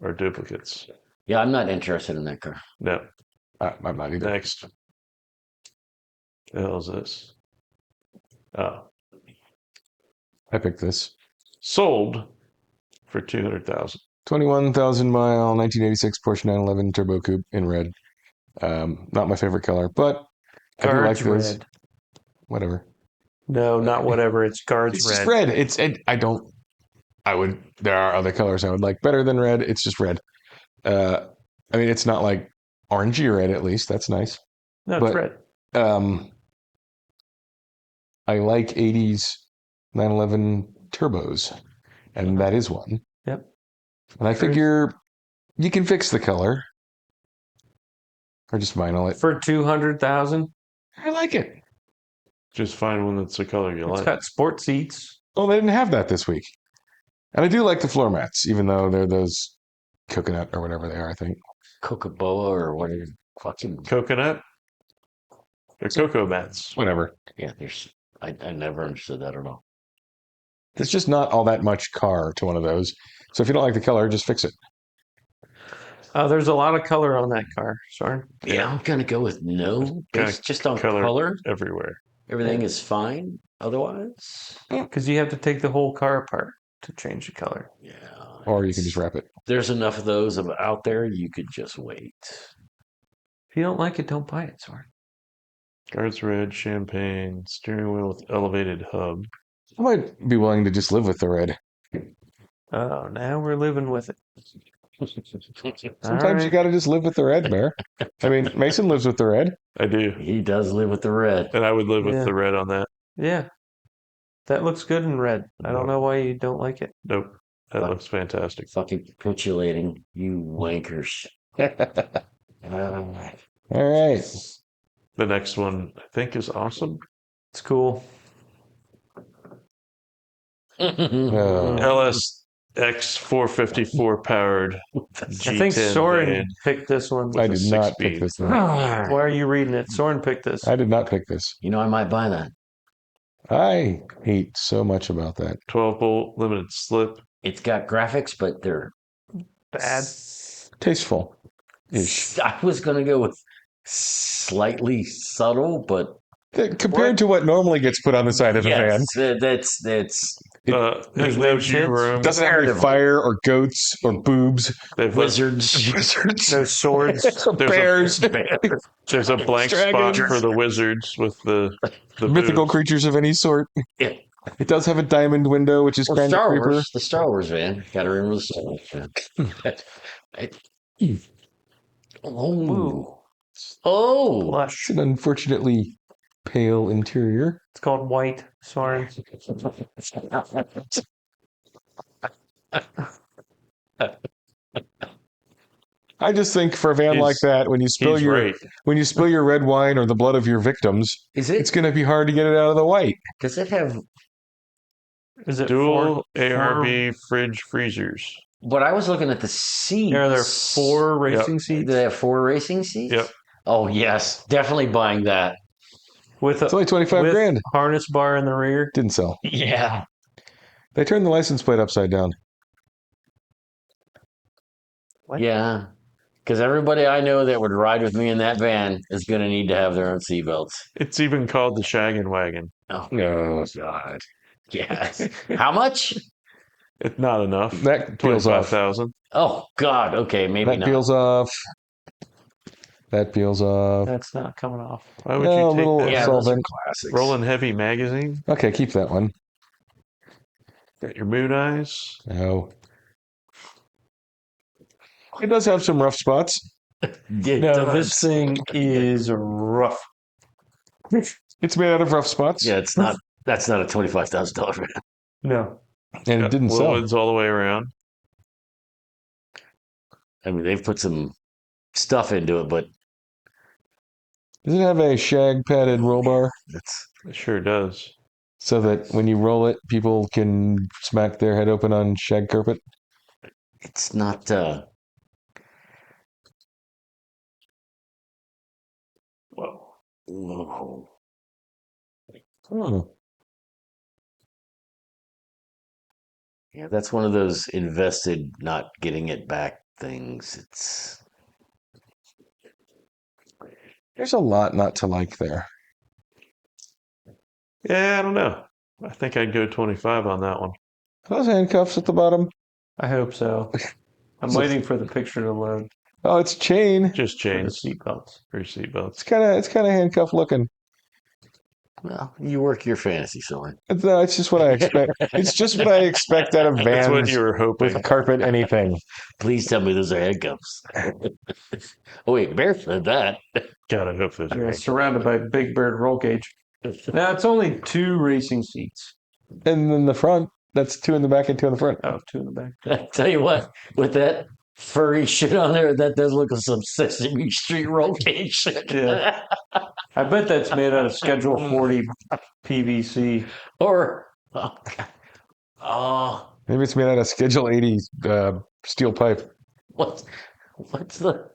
Speaker 3: are duplicates.
Speaker 2: Yeah, I'm not interested in that car.
Speaker 3: No.
Speaker 1: I'm not either.
Speaker 3: Next. The hell is this? Oh.
Speaker 1: I picked this.
Speaker 3: Sold for 200,000.
Speaker 1: 21,000 mile 1986 Porsche 911 Turbo Coupe in red. Not my favorite color, but I do like
Speaker 4: Guards
Speaker 1: this.
Speaker 4: red.
Speaker 1: Whatever.
Speaker 4: No, not whatever. It's guards
Speaker 1: It's
Speaker 4: red.
Speaker 1: just red. There are other colors I would like better than red. It's just red. I mean, it's not like orangey red, at least. That's nice.
Speaker 4: No, it's
Speaker 1: but-
Speaker 4: red.
Speaker 1: I like 80s 911 turbos, and that is one.
Speaker 4: Yep.
Speaker 1: And I
Speaker 4: Sure is.
Speaker 1: figure you can fix the color or just vinyl it.
Speaker 4: For 200,000.
Speaker 1: I like it.
Speaker 3: Just find one that's the color you
Speaker 4: It's
Speaker 3: like.
Speaker 4: got sport seats.
Speaker 1: Oh, they didn't have that this week. And I do like the floor mats, even though they're those coconut or whatever they are, I think.
Speaker 2: Coca-Boa or whatever. Fucking
Speaker 3: Coconut? They're cocoa mats.
Speaker 1: Whatever.
Speaker 2: yeah. I never understood that at all.
Speaker 1: There's just not all that much car to one of those. So if you don't like the color, just fix it.
Speaker 4: There's a lot of color on that car, Soren.
Speaker 2: Yeah, I'm gonna go with no.
Speaker 3: Kinda
Speaker 2: Based just on
Speaker 3: color.
Speaker 2: color.
Speaker 3: Everywhere.
Speaker 2: Everything is fine. Otherwise,
Speaker 4: Because you have to take the whole car apart to change the color.
Speaker 2: yeah.
Speaker 1: Or you can just wrap it.
Speaker 2: There's enough of those out there. You could just wait.
Speaker 4: If you don't like it, don't buy it, Soren.
Speaker 3: Guards red, champagne, steering wheel with elevated hub.
Speaker 1: I might be willing to just live with the red.
Speaker 4: Oh, now we're living with it.
Speaker 1: Sometimes you got to just live with the red, Bear. I mean, Mason lives with the red.
Speaker 3: I do.
Speaker 2: He does live with the red.
Speaker 3: And I would live
Speaker 4: Yeah.
Speaker 3: with the red on that.
Speaker 4: Yeah. That looks good in red. I don't know why you don't like it.
Speaker 3: Nope. That
Speaker 2: Fuck.
Speaker 3: looks fantastic.
Speaker 2: Fucking capitulating, you wankers.
Speaker 1: All right.
Speaker 3: The next one I think is awesome.
Speaker 4: It's cool.
Speaker 3: LSX 454 powered G10
Speaker 4: I think Soren
Speaker 3: van.
Speaker 4: picked this one.
Speaker 1: I
Speaker 3: a
Speaker 1: did not
Speaker 3: 6-speed.
Speaker 1: pick this one.
Speaker 4: Why are you reading it? Soren picked this.
Speaker 1: I did not pick this.
Speaker 2: You know, I might buy that.
Speaker 1: I hate so much about that.
Speaker 3: 12-bolt limited slip.
Speaker 2: It's got graphics, but they're
Speaker 4: Bad.
Speaker 1: Tasteful ish.
Speaker 2: I was gonna go with slightly subtle, but
Speaker 1: Compared to what normally gets put on the side of a van.
Speaker 2: yes, that's
Speaker 4: There's
Speaker 3: It
Speaker 4: no
Speaker 3: leaves you
Speaker 4: tits?
Speaker 3: room.
Speaker 1: Doesn't have any
Speaker 2: Comparatively.
Speaker 1: fire or goats or boobs.
Speaker 3: They've
Speaker 2: wizards.
Speaker 1: Wizards.
Speaker 4: No swords.
Speaker 1: or
Speaker 3: There's a-
Speaker 1: bears.
Speaker 3: There's a blank spot
Speaker 1: Dragons.
Speaker 3: for the wizards with the
Speaker 1: Mythical
Speaker 3: boobs.
Speaker 1: creatures of any sort.
Speaker 2: Yeah.
Speaker 1: It does have a diamond window, which is
Speaker 2: Well,
Speaker 1: kind of
Speaker 2: Star
Speaker 1: creeper.
Speaker 2: Wars, the Star Wars van. Got to remember the Star Wars van. Oh,
Speaker 4: Ooh,
Speaker 2: oh,
Speaker 1: It's
Speaker 4: plush.
Speaker 1: an unfortunately pale interior.
Speaker 4: It's called white, Soren.
Speaker 1: I just think for a van
Speaker 3: He's-
Speaker 1: like that, when you spill
Speaker 3: He's right.
Speaker 1: your red wine or the blood of your victims,
Speaker 2: is
Speaker 1: it's
Speaker 2: it?
Speaker 1: going to be hard to get it out of the white.
Speaker 2: Does it have?
Speaker 4: Is it
Speaker 3: Dual
Speaker 4: four?
Speaker 3: ARB fridge freezers.
Speaker 2: But I was looking at the seats.
Speaker 4: Are there 4 racing
Speaker 2: Do
Speaker 4: seats?
Speaker 2: they have 4 racing seats?
Speaker 3: Yep.
Speaker 2: Oh yes, definitely buying that.
Speaker 4: With
Speaker 1: It's only 25
Speaker 4: with
Speaker 1: grand.
Speaker 4: harness bar in the rear.
Speaker 1: Didn't sell.
Speaker 2: Yeah.
Speaker 1: They turned the license plate upside down.
Speaker 4: What?
Speaker 2: Yeah. Because everybody I know that would ride with me in that van is going to need to have their own seatbelts.
Speaker 3: It's even called the Shaggin' Wagon.
Speaker 2: Oh God. Yes. How much?
Speaker 3: It's not enough.
Speaker 1: That peels off.
Speaker 3: 25,000.
Speaker 2: Oh God. Okay, maybe
Speaker 1: That
Speaker 2: not.
Speaker 1: peels off. That peels off.
Speaker 4: That's not coming off.
Speaker 3: Why would
Speaker 1: No, a
Speaker 3: you
Speaker 1: little
Speaker 3: take that?
Speaker 2: Yeah, those are
Speaker 1: solvent.
Speaker 2: classics.
Speaker 3: Rolling Heavy magazine.
Speaker 1: Okay, keep that one.
Speaker 3: Got your moon eyes.
Speaker 1: No. It does have some rough spots.
Speaker 2: It
Speaker 4: No,
Speaker 2: does.
Speaker 4: this thing is rough.
Speaker 1: It's made out of rough spots.
Speaker 2: Yeah, it's not. That's not a $25,000 van.
Speaker 4: No.
Speaker 1: And it didn't sell.
Speaker 3: Fluids all the way around.
Speaker 2: I mean, they've put some stuff into it, but
Speaker 1: Does it have a shag padded roll bar
Speaker 2: it's
Speaker 3: It sure does.
Speaker 1: so that when you roll it, people can smack their head open on shag carpet?
Speaker 2: it's not.
Speaker 3: Whoa.
Speaker 2: Whoa.
Speaker 1: Oh.
Speaker 2: Yeah, that's one of those invested, not getting it back things. It's
Speaker 1: There's a lot not to like there.
Speaker 3: Yeah, I don't know. I think I'd go 25 on that one.
Speaker 1: Are those handcuffs at the bottom?
Speaker 4: I hope so. I'm waiting for the picture to load
Speaker 1: Oh, it's chain.
Speaker 3: Just
Speaker 4: for the
Speaker 3: chains
Speaker 4: seatbelts.
Speaker 3: for your seatbelts.
Speaker 1: It's kind of handcuff looking.
Speaker 2: well, you work your fantasy, Soren.
Speaker 1: It's just what I expect. It's just what I expect out of
Speaker 3: That's what
Speaker 1: vans
Speaker 3: you were hoping.
Speaker 1: with carpet anything.
Speaker 2: Please tell me those are handcuffs. Oh wait, Bear said that.
Speaker 3: God, I hope those are
Speaker 4: Yeah,
Speaker 3: right.
Speaker 4: surrounded by Big Bird roll cage. Now it's only 2 racing seats.
Speaker 1: And then the front, that's 2 in the back and 2 in the front.
Speaker 4: Oh, 2 in the back.
Speaker 2: I tell you what, with that furry shit on there, that does look like some Sesame Street roll cage shit.
Speaker 4: Yeah. I bet that's made out of Schedule 40 PVC.
Speaker 2: Or oh,
Speaker 1: Maybe it's made out of Schedule 80 steel pipe.
Speaker 2: what's the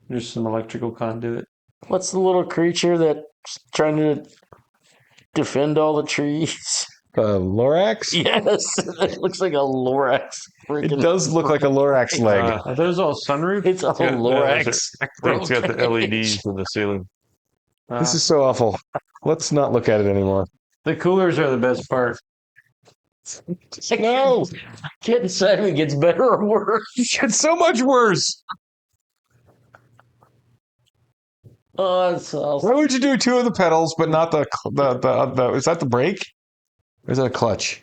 Speaker 4: There's some electrical conduit.
Speaker 2: what's the little creature that's trying to defend all the trees?
Speaker 1: Lorax?
Speaker 2: Yes, it looks like a Lorax.
Speaker 1: It
Speaker 2: Freaking,
Speaker 1: does look like a Lorax leg.
Speaker 4: Are those all sunroof?
Speaker 2: it's a
Speaker 3: Yeah,
Speaker 2: Lorax.
Speaker 3: It's got the LEDs in the ceiling.
Speaker 1: This is so awful. Let's not look at it anymore.
Speaker 4: The coolers are the best part.
Speaker 1: No!
Speaker 2: Can't decide if it gets better or worse.
Speaker 1: It's so much worse.
Speaker 2: Oh, it's awesome.
Speaker 1: Why would you do 2 of the pedals, but not the is that the brake? Or is that a clutch?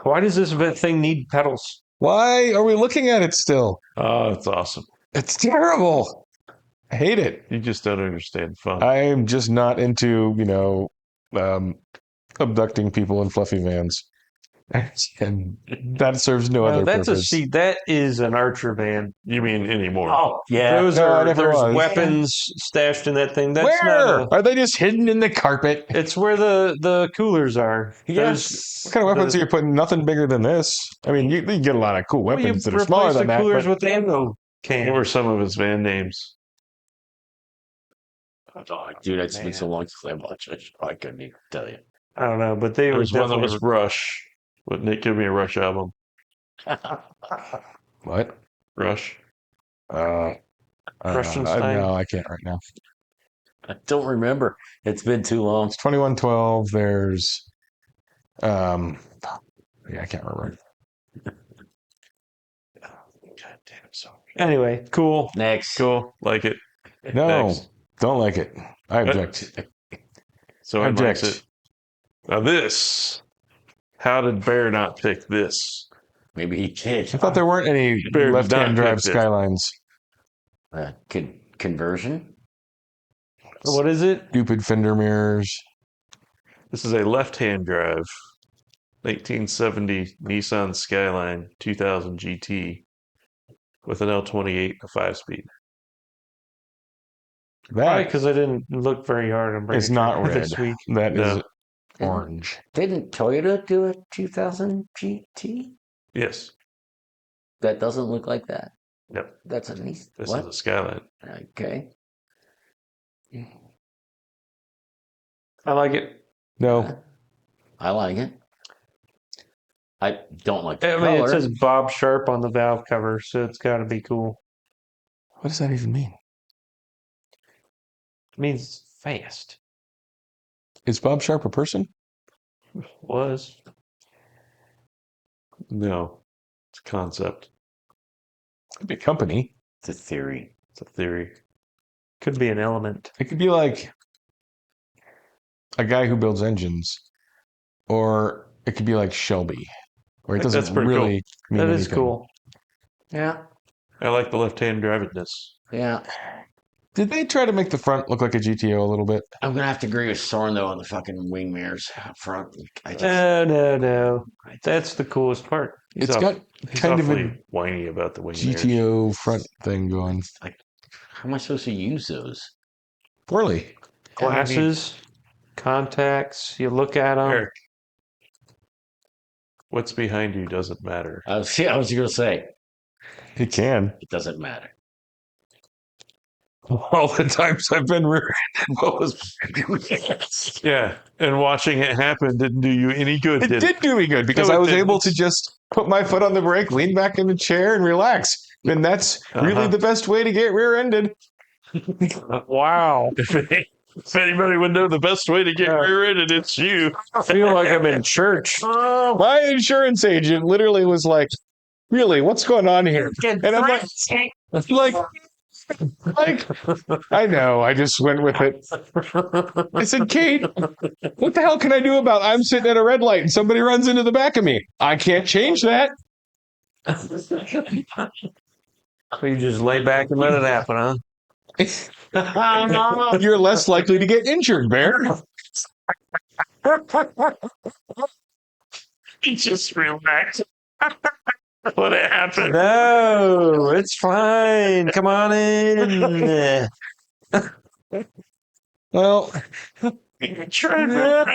Speaker 4: Why does this thing need pedals?
Speaker 1: Why are we looking at it still?
Speaker 3: Oh, it's awesome.
Speaker 1: It's terrible. I hate it.
Speaker 3: You just don't understand fun.
Speaker 1: I am just not into, abducting people in fluffy vans. And that serves no other
Speaker 4: That's
Speaker 1: purpose.
Speaker 4: that is an Archer van.
Speaker 3: You mean anymore?
Speaker 2: Oh, yeah.
Speaker 4: Those
Speaker 1: No, I
Speaker 4: are
Speaker 1: never
Speaker 4: there's
Speaker 1: was.
Speaker 4: weapons stashed in that thing. That's
Speaker 1: Where?
Speaker 4: not
Speaker 1: Are they just hidden in the carpet?
Speaker 4: it's where the coolers are.
Speaker 2: Yes.
Speaker 1: What kind of weapons are you putting? Nothing bigger than this. I mean, you get a lot of cool
Speaker 4: Well, you
Speaker 1: weapons that are smaller
Speaker 4: replace
Speaker 1: than
Speaker 4: the
Speaker 1: that.
Speaker 4: coolers
Speaker 1: but-
Speaker 4: with the ammo
Speaker 3: What
Speaker 4: can.
Speaker 3: were some of his van names?
Speaker 2: Oh, dude, it's been so long since I watched it. I couldn't even tell you.
Speaker 4: I don't know, but they
Speaker 3: There
Speaker 4: were
Speaker 3: was one that was
Speaker 4: definitely.
Speaker 3: Rush. What Nick give me a Rush album?
Speaker 1: What?
Speaker 3: Rush.
Speaker 4: Russian style.
Speaker 1: No, I can't right now.
Speaker 2: I don't remember. It's been too long.
Speaker 1: 2112. There's, yeah, I can't remember.
Speaker 3: God damn, so
Speaker 4: Anyway, cool.
Speaker 2: Next.
Speaker 3: cool. Like it.
Speaker 1: No,
Speaker 3: Next.
Speaker 1: don't like it. I object.
Speaker 3: So
Speaker 1: I
Speaker 3: I likes
Speaker 1: object.
Speaker 3: it. Now this. How did Bear not pick this?
Speaker 2: Maybe he did.
Speaker 1: I thought there weren't any
Speaker 3: Bear did
Speaker 1: left-hand
Speaker 3: not
Speaker 1: drive
Speaker 3: pick this.
Speaker 1: Skylines.
Speaker 2: Conversion?
Speaker 4: What is it?
Speaker 1: Stupid fender mirrors.
Speaker 3: This is a left-hand drive. 1970 Nissan Skyline 2000 GT with an L28, a 5-speed.
Speaker 4: Probably
Speaker 1: That
Speaker 4: because I didn't look very hard on
Speaker 1: is not red.
Speaker 4: this week.
Speaker 1: That is
Speaker 3: No.
Speaker 1: orange.
Speaker 2: Didn't Toyota do a 2000 GT?
Speaker 3: Yes.
Speaker 2: That doesn't look like that.
Speaker 3: Yep.
Speaker 2: That's a nice.
Speaker 3: This
Speaker 2: What?
Speaker 3: is a Skyline.
Speaker 2: Okay.
Speaker 4: I like it.
Speaker 1: No,
Speaker 2: I like it. I don't like the
Speaker 4: I mean, it
Speaker 2: color.
Speaker 4: says Bob Sharp on the valve cover, so it's got to be cool.
Speaker 1: what does that even mean?
Speaker 4: It means fast.
Speaker 1: Is Bob Sharp a person?
Speaker 4: Was.
Speaker 3: No. It's a concept.
Speaker 1: Could be a company.
Speaker 2: It's a theory.
Speaker 3: It's a theory.
Speaker 4: Could be an element.
Speaker 1: It could be like a guy who builds engines, or it could be like Shelby, where it
Speaker 3: That's
Speaker 1: doesn't
Speaker 3: pretty
Speaker 1: really mean
Speaker 4: That is
Speaker 1: anything.
Speaker 4: cool.
Speaker 2: Yeah.
Speaker 3: I like the left-hand drivedness.
Speaker 2: Yeah.
Speaker 1: Did they try to make the front look like a GTO a little bit?
Speaker 2: I'm gonna have to agree with Soren though on the fucking wing mirrors up front. I just,
Speaker 4: No. That's the coolest part.
Speaker 3: He's
Speaker 1: It's got
Speaker 3: he's
Speaker 1: kind of
Speaker 3: awfully
Speaker 1: a
Speaker 3: whiny about the wing mirrors.
Speaker 1: GTO front thing going.
Speaker 2: like, how am I supposed to use those?
Speaker 1: Poorly.
Speaker 4: Glasses, contacts, you look at them.
Speaker 3: Eric, what's behind you doesn't matter.
Speaker 2: I was gonna say
Speaker 1: It can.
Speaker 2: it doesn't matter.
Speaker 1: All the times I've been rear-ended, what was
Speaker 3: Yeah, and watching it happen didn't do you any good,
Speaker 1: it
Speaker 3: did
Speaker 1: did do me good because
Speaker 3: No, it
Speaker 1: I was
Speaker 3: didn't.
Speaker 1: able to just put my foot on the brake, lean back in the chair, and relax. And that's really
Speaker 3: Uh-huh.
Speaker 1: the best way to get rear-ended.
Speaker 4: Wow.
Speaker 3: If anybody would know the best way to get rear-ended, it's you.
Speaker 4: I feel like I'm in church.
Speaker 1: My insurance agent literally was like, "Really, what's going on here?" And I'm like, I know. I just went with it. I said, "Kate, what the hell can I do about I'm sitting at a red light and somebody runs into the back of me? I can't change that."
Speaker 4: So you just lay back and let it happen, huh?
Speaker 1: You're less likely to get injured, Bear.
Speaker 3: He just relaxed. Let it happen.
Speaker 4: No, it's fine. Come on in.
Speaker 1: Well,
Speaker 3: Try to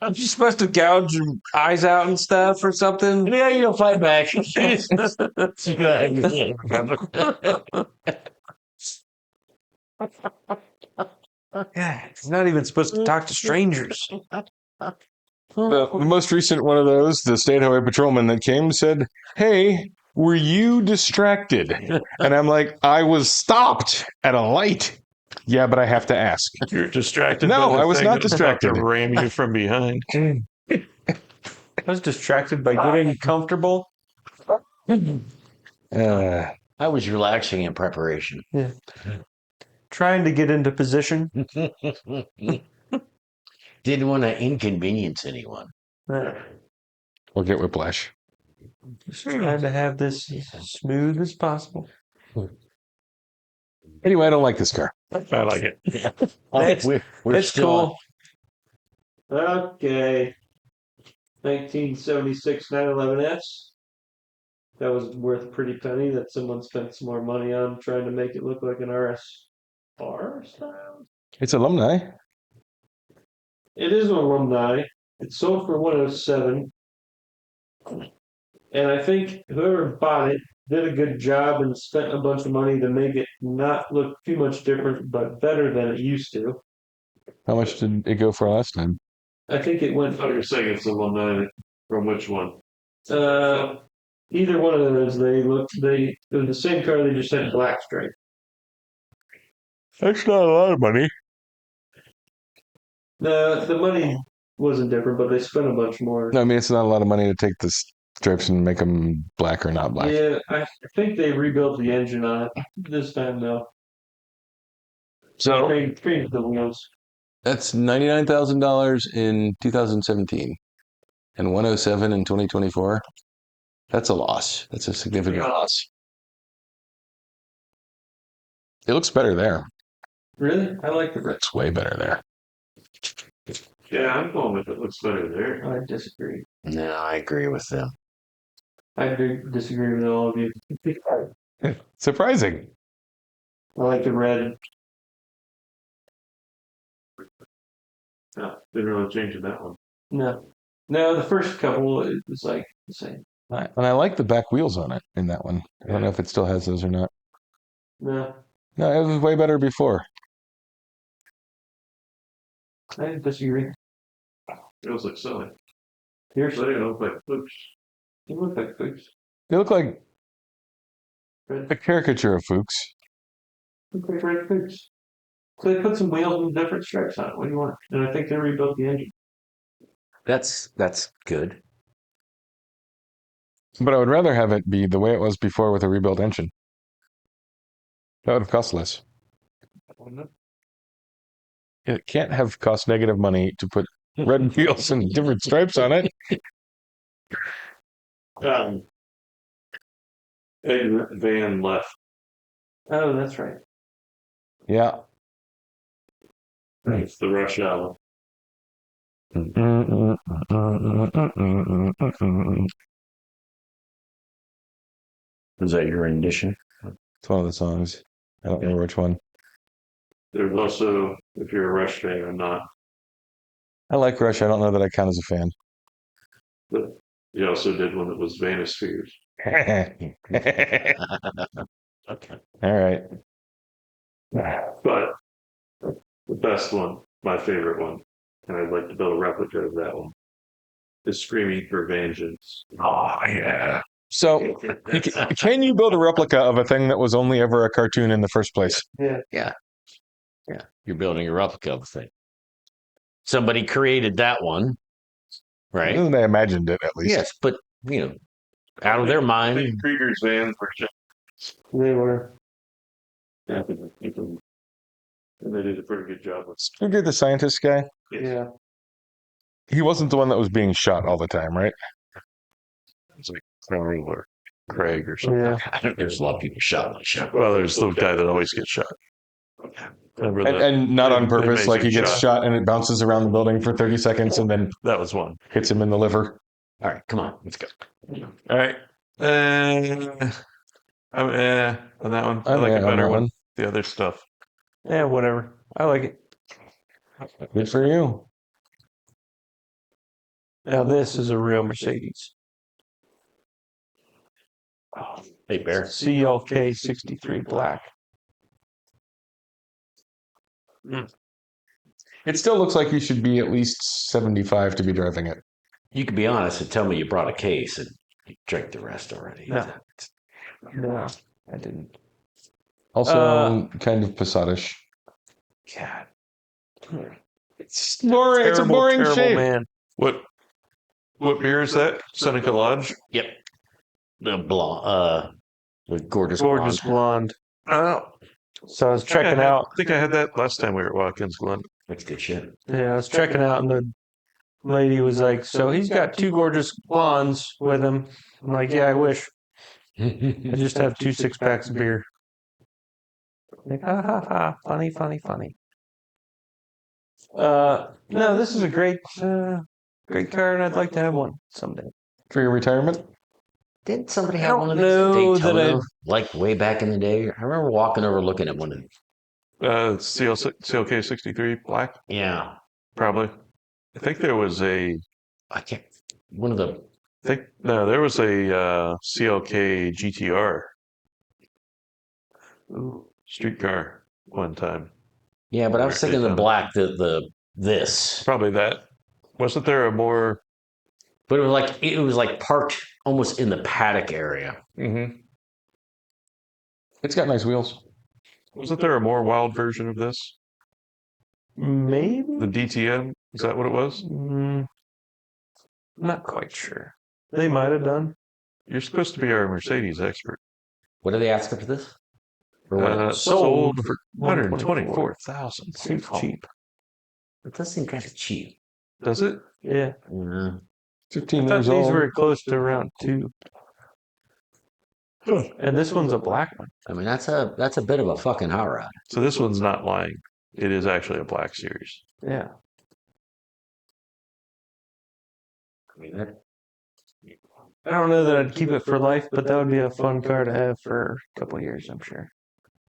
Speaker 4: Aren't you supposed to gouge your eyes out and stuff or something?
Speaker 2: Yeah, you'll fight back.
Speaker 4: Yeah, he's not even supposed to talk to strangers.
Speaker 1: the most recent one of those, the state highway patrolman that came said, "Hey, were you distracted?" And I'm like, "I was stopped at a light." "Yeah, but I have to ask."
Speaker 3: You're distracted.
Speaker 1: No,
Speaker 3: by the
Speaker 1: I was
Speaker 3: thing
Speaker 1: not
Speaker 3: that about
Speaker 1: distracted.
Speaker 3: to ram you from behind.
Speaker 4: I was distracted by getting comfortable.
Speaker 1: Uh,
Speaker 2: I was relaxing in preparation.
Speaker 4: Yeah. Trying to get into position.
Speaker 2: Didn't want to inconvenience anyone.
Speaker 1: or get whiplash.
Speaker 4: Just trying to have this as smooth as possible.
Speaker 1: Anyway, I don't like this car.
Speaker 3: I like it.
Speaker 4: That's-
Speaker 2: We're
Speaker 4: It's
Speaker 2: still
Speaker 4: cool. Okay. 1976 911S. That was worth a pretty penny that someone spent some more money on trying to make it look like an RS-R style.
Speaker 1: It's alumni.
Speaker 4: It is an alumni. It sold for 107. And I think whoever bought it did a good job and spent a bunch of money to make it not look too much different, but better than it used to.
Speaker 1: How much did it go for last time?
Speaker 4: I think it went.
Speaker 3: I thought you were saying it's the 190. From which one?
Speaker 4: Either one of those, it was the same car, they just had black stripe.
Speaker 1: That's not a lot of money.
Speaker 4: The money wasn't different, but they spent a bunch more.
Speaker 1: No, I mean, it's not a lot of money to take the stripes and make them black or not black.
Speaker 4: Yeah, I think they rebuilt the engine on it this time though.
Speaker 1: So
Speaker 4: Changed the wheels.
Speaker 1: that's $99,000 in 2017 and 107 in 2024. That's a loss. That's a significant loss. It looks better there.
Speaker 4: Really? I like the red.
Speaker 1: It's way better there.
Speaker 3: Yeah, I'm going with it. Looks better there.
Speaker 4: I disagree.
Speaker 2: No, I agree with them.
Speaker 4: I do disagree with all of you.
Speaker 1: Surprising.
Speaker 4: I like the red.
Speaker 3: Yeah, didn't really change in that one.
Speaker 4: No. No, the first couple it was like the same.
Speaker 1: And I like the back wheels on it in that one. I don't know if it still has those or not.
Speaker 4: No.
Speaker 1: No, it was way better before.
Speaker 4: I disagree.
Speaker 3: Feels like silly.
Speaker 4: Here's
Speaker 3: So they look like Fuchs.
Speaker 4: you look like Fuchs.
Speaker 1: They look like a
Speaker 4: Red.
Speaker 1: caricature of Fuchs.
Speaker 4: Look like red Fuchs. So they put some wheels and different stripes on it. What do you want? And I think they rebuilt the engine.
Speaker 2: That's good.
Speaker 1: But I would rather have it be the way it was before with a rebuilt engine. That would have cost less. It can't have cost negative money to put red wheels and different stripes on it.
Speaker 3: Van left.
Speaker 4: Oh, that's right.
Speaker 1: Yeah.
Speaker 3: It's the rush hour.
Speaker 2: Is that your rendition?
Speaker 1: It's one of the songs. I don't remember which one.
Speaker 3: There's also, if you're a Rush fan or not,
Speaker 1: I like Rush. I don't know that I count as a fan.
Speaker 3: but he also did one that was Vanispheres.
Speaker 1: All right.
Speaker 3: But the best one, my favorite one, and I'd like to build a replica of that one, is Screaming for Vengeance.
Speaker 1: Oh, yeah. So, can you build a replica of a thing that was only ever a cartoon in the first place?
Speaker 2: Yeah. You're building a replica of a thing. Somebody created that one, right?
Speaker 1: They imagined it, at least.
Speaker 2: Yes, but out of their
Speaker 3: I
Speaker 2: mind.
Speaker 3: think Krieger's vans were just,
Speaker 4: They were.
Speaker 3: yeah, and they did a pretty good job with
Speaker 1: Krieger, the scientist guy,
Speaker 4: Yeah.
Speaker 1: he wasn't the one that was being shot all the time, right?
Speaker 3: It's like Carl or Craig or something.
Speaker 4: Yeah.
Speaker 2: I don't, there's a lot of people shot on the show.
Speaker 3: Well, there's the guy that always gets shot. Remember that?
Speaker 1: And not on purpose, like he
Speaker 3: amazing
Speaker 1: gets shot and it bounces around the building for 30 seconds and then
Speaker 3: That was one.
Speaker 1: hits him in the liver.
Speaker 2: All right, come on, let's go.
Speaker 3: All right. I'm on that one. I
Speaker 1: I'm
Speaker 3: like
Speaker 1: on
Speaker 3: it better
Speaker 1: that
Speaker 3: one.
Speaker 1: one.
Speaker 3: The other stuff.
Speaker 4: Yeah, whatever. I like it.
Speaker 1: Good for you.
Speaker 4: Now this is a real Mercedes.
Speaker 2: Hey, Bear.
Speaker 4: CLK63 Black.
Speaker 1: It still looks like you should be at least 75 to be driving it.
Speaker 2: You can be honest and tell me you brought a case and you drank the rest already.
Speaker 4: No. No, I didn't.
Speaker 1: Also, kind of Passatish.
Speaker 4: God.
Speaker 1: It's boring. It's a
Speaker 4: Terrible,
Speaker 1: boring
Speaker 4: terrible
Speaker 1: shape.
Speaker 4: man.
Speaker 3: What beer is that? Seneca Lodge?
Speaker 2: Yep. The blonde, the gorgeous
Speaker 4: Gorgeous
Speaker 2: blonde.
Speaker 4: blonde.
Speaker 3: Oh,
Speaker 4: So I was checking out.
Speaker 3: I think I had that last time we were at Watkins Glen.
Speaker 2: That's good shit.
Speaker 4: Yeah, I was checking out, and the lady was like, "So he's got two gorgeous blondes with him." I'm like, "Yeah, I wish. I just have 2 6-packs of beer." Like, ha ha ha! Funny, funny, funny. No, this is a great car, and I'd like to have one someday.
Speaker 1: For your retirement?
Speaker 2: Didn't somebody
Speaker 4: I
Speaker 2: have
Speaker 4: don't
Speaker 2: one of
Speaker 4: know
Speaker 2: these
Speaker 4: that
Speaker 2: Daytona, like way back in the day? I remember walking over looking at one of them.
Speaker 3: CLK63 Black,
Speaker 2: Yeah,
Speaker 3: probably. I think there was a
Speaker 2: I can't. One of the
Speaker 3: No, there was a CLK GTR street car one time.
Speaker 2: Yeah, but I was thinking the
Speaker 3: Daytona.
Speaker 2: black, this,
Speaker 3: Probably that. Wasn't there a more?
Speaker 2: but it was like parked almost in the paddock area.
Speaker 3: Mm-hmm.
Speaker 1: It's got nice wheels.
Speaker 3: Wasn't there a more wild version of this?
Speaker 4: Maybe.
Speaker 3: The DTM? Is that what it was?
Speaker 4: Not quite sure. They might have done.
Speaker 3: You're supposed to be our Mercedes expert.
Speaker 2: What are they asking for this? Or what?
Speaker 3: Sold for
Speaker 4: 124,000.
Speaker 3: 124,000.
Speaker 4: Seems cheap.
Speaker 2: It does seem kind of cheap.
Speaker 3: Does it?
Speaker 4: Yeah.
Speaker 2: Yeah.
Speaker 1: 15
Speaker 4: I thought
Speaker 1: years
Speaker 4: these
Speaker 1: old.
Speaker 4: were close to around 2. And this one's a black one.
Speaker 2: I mean, that's a bit of a fucking hot rod.
Speaker 3: So this one's not lying. It is actually a black series.
Speaker 4: Yeah.
Speaker 2: I mean, that,
Speaker 4: I don't know that I'd keep it for life, but that would be a fun car to have for a couple of years, I'm sure.